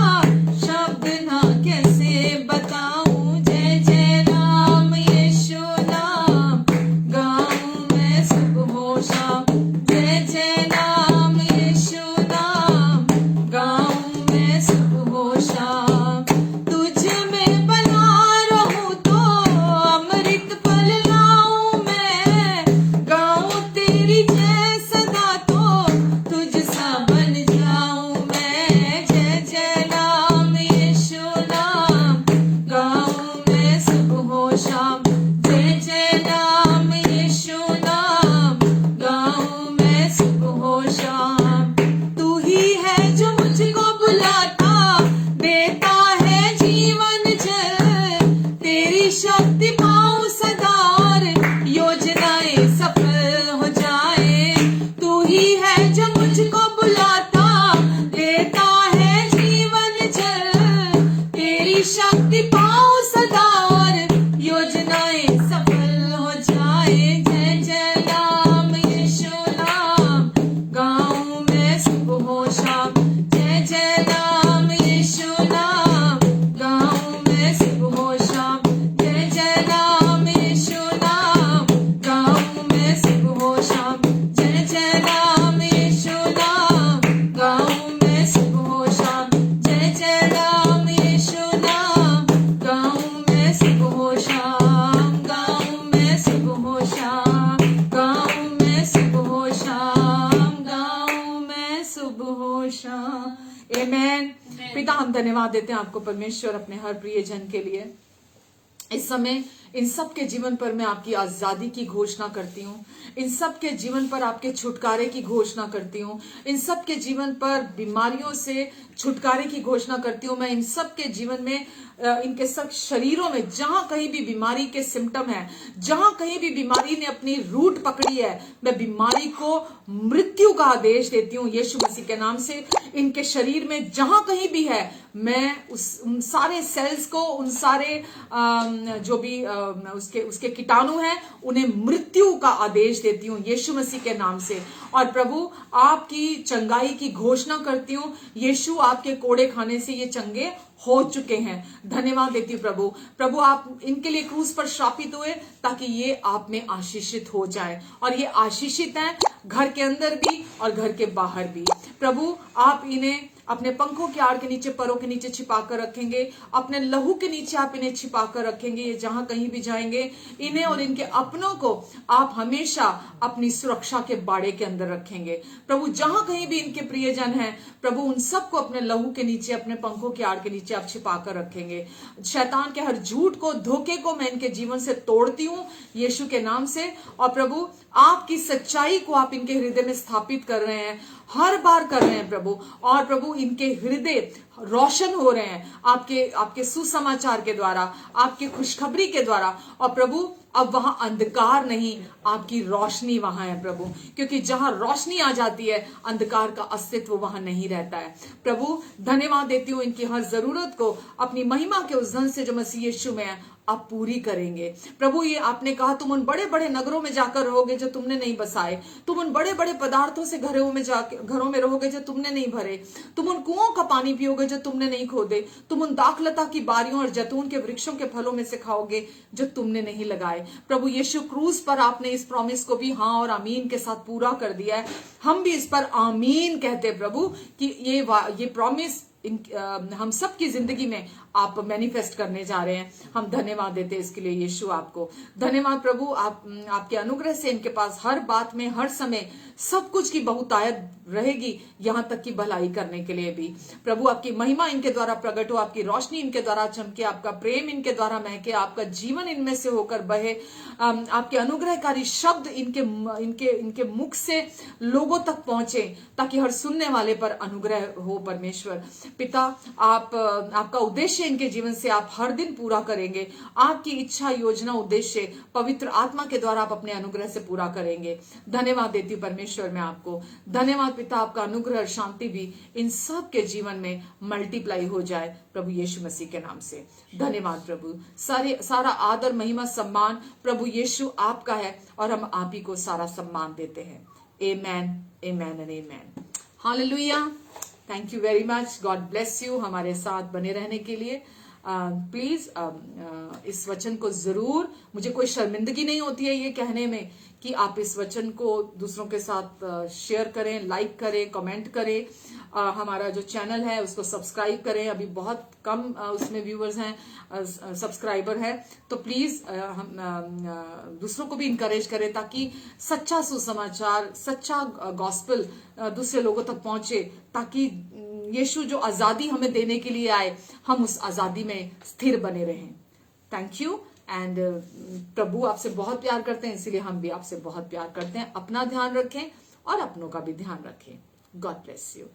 शब्द ना कैसे बताऊं। जय जय नाम यीशु नाम, गाऊं मैं सुबह हो शाम। जय जय नाम यीशु नाम, गाऊं मैं सुबह हो शाम। तुझ में बना रहूं तो अमृत फल लाऊं मैं। गाऊं तेरी जय सदा तो तुझ सा बन जाऊं मैं। जय जय नाम यीशु नाम, गाऊं मैं सुबह हो शाम। जय जय नाम यीशु नाम, गाऊं मैं सुबह हो शाम। तू ही है जो मुझको बुलाता, देता है जीवन जल। तेरी शक्ति पाऊं सदा और योजनाएं सफल हो जाए। तू ही है जो मुझको बुलाता, देता है जीवन जल। तेरी शक्ति पाऊं सदा और योजनाएं सफल हो जाए। जय जय नाम यीशु नाम, गाऊं मैं सुबह हो शाम। जय जय नाम यीशु नाम, गाऊं मैं सुबह हो शाम। जय जय नाम यीशु नाम, गाऊं मैं सुबह हो शाम। जय जय नाम यीशु नाम, गाऊं मैं सुबह हो शाम। जय जय नाम यीशु नाम, गाऊं मैं सुबह हो शाम। गाऊं मैं सुबह हो शाम, गाऊं मैं सुबह हो शाम, गाऊं मैं सुबह हो शाम। आमीन। पिता, हम धन्यवाद देते हैं आपको परमेश्वर अपने हर प्रियजन के लिए। इस समय इन सब के जीवन पर मैं आपकी आजादी की घोषणा करती हूँ। इन सब के जीवन पर आपके छुटकारे की घोषणा करती हूँ। इन सब के जीवन पर बीमारियों से छुटकारे की घोषणा करती हूँ। मैं इन सब के जीवन में, इनके सब शरीरों में जहां कहीं भी बीमारी के सिम्टम है, जहां कहीं भी बीमारी ने अपनी रूट पकड़ी है, मैं बीमारी को मृत्यु का आदेश देती हूँ यीशु मसीह के नाम से। इनके शरीर में जहां कहीं भी है, मैं उन सारे सेल्स को, उन सारे जो भी उसके कीटाणु हैं, उन्हें मृत्यु का आदेश देती हूँ यीशु मसीह के नाम से। और प्रभु, आपकी चंगाई की घोषणा करती हूँ। यीशु, आपके कोड़े खाने से ये चंगे हो चुके हैं। धन्यवाद देती हूँ प्रभु। प्रभु, आप इनके लिए क्रूस पर श्रापित हुए ताकि ये आप में आशीषित हो जाए, और ये आशीषित हैं घर के अंदर भी और घर के बाहर भी। प्रभु, आप इन्हें अपने पंखों के आड़ के नीचे, परों के नीचे छिपा कर रखेंगे। अपने लहू के नीचे आप इन्हें छिपा कर रखेंगे। ये जहां कहीं भी जाएंगे, इन्हें और इनके अपनों को आप हमेशा अपनी सुरक्षा के बाड़े के अंदर रखेंगे। प्रभु, जहां कहीं भी इनके प्रियजन हैं, प्रभु उन सबको अपने लहू के नीचे, अपने पंखों के आड़ के नीचे आप छिपा कर रखेंगे। शैतान के हर झूठ को, धोखे को मैं इनके जीवन से तोड़ती हूँ यीशु के नाम से। और प्रभु, आपकी सच्चाई को आप इनके हृदय में स्थापित कर रहे हैं, हर बार कर रहे हैं प्रभु। और प्रभु, इनके हृदय रोशन हो रहे हैं आपके आपके सुसमाचार के द्वारा, आपके खुशखबरी के द्वारा। और प्रभु अब वहां अंधकार नहीं, आपकी रोशनी वहां है प्रभु, क्योंकि जहां रोशनी आ जाती है अंधकार का अस्तित्व वहां नहीं रहता है। प्रभु धन्यवाद देती हूं, इनकी हर जरूरत को अपनी महिमा के उस धन से जो मसीह यीशु में है आप पूरी करेंगे। प्रभु ये आपने कहा तुम उन बड़े बड़े नगरों में जाकर रहोगे जो तुमने नहीं बसाए, तुम उन बड़े बड़े पदार्थों से घरों में रहोगे जो तुमने नहीं भरे, तुम उन कुओं का पानी पियोगे जो तुमने नहीं खोदे, तुम उन दाखलता की बारियों और जैतून के वृक्षों के फलों में से खाओगे जो तुमने नहीं लगाए। प्रभु यीशु क्रूज पर आपने इस प्रॉमिस को भी हाँ और आमीन के साथ पूरा कर दिया है। हम भी इस पर आमीन कहते हैं प्रभु कि ये प्रॉमिस हम सब की जिंदगी में आप मैनिफेस्ट करने जा रहे हैं। हम धन्यवाद देते हैं इसके लिए यीशु, आपको धन्यवाद प्रभु। आपके अनुग्रह से इनके पास हर बात में हर समय सब कुछ की बहुतायत रहेगी, यहां तक की भलाई करने के लिए भी। प्रभु आपकी महिमा इनके द्वारा प्रकट हो, आपकी रोशनी इनके द्वारा चमके, आपका प्रेम इनके द्वारा महके, आपका जीवन इनमें से होकर बहे, आपके अनुग्रहकारी शब्द इनके मुख से लोगों तक पहुंचे, ताकि हर सुनने वाले पर अनुग्रह हो। परमेश्वर पिता आपका उद्देश्य इनके जीवन से आप हर दिन पूरा करेंगे। आपकी इच्छा योजना उद्देश्य पवित्र आत्मा के द्वारा आप अपने अनुग्रह से पूरा करेंगे। धन्यवाद देती हूँ परमेश्वर मैं आपको। धन्यवाद पिता, आपका अनुग्रह और शांति भी इन सब के जीवन में मल्टीप्लाई हो जाए प्रभु यीशु मसीह के नाम से। धन्यवाद प्रभु। सारा आदर महिमा सम्मान प्रभु यीशु आपका है और हम आप ही को सारा सम्मान देते हैं। Amen, amen and amen. Hallelujah. Thank you very much. God bless you हमारे साथ बने रहने के लिए। प्लीज इस वचन को जरूर, मुझे कोई शर्मिंदगी नहीं होती है ये कहने में कि आप इस वचन को दूसरों के साथ शेयर करें, लाइक करें, कमेंट करें। हमारा जो चैनल है उसको सब्सक्राइब करें। अभी बहुत कम उसमें व्यूअर्स हैं, सब्सक्राइबर है, तो प्लीज हम दूसरों को भी इंकरेज करें ताकि सच्चा सुसमाचार, सच्चा गॉस्पेल दूसरे लोगों तक पहुंचे, ताकि यीशु जो आजादी हमें देने के लिए आए हम उस आजादी में स्थिर बने रहें। Thank you. एंड प्रभु आपसे बहुत प्यार करते हैं, इसीलिए हम भी आपसे बहुत प्यार करते हैं। अपना ध्यान रखें और अपनों का भी ध्यान रखें। God bless you.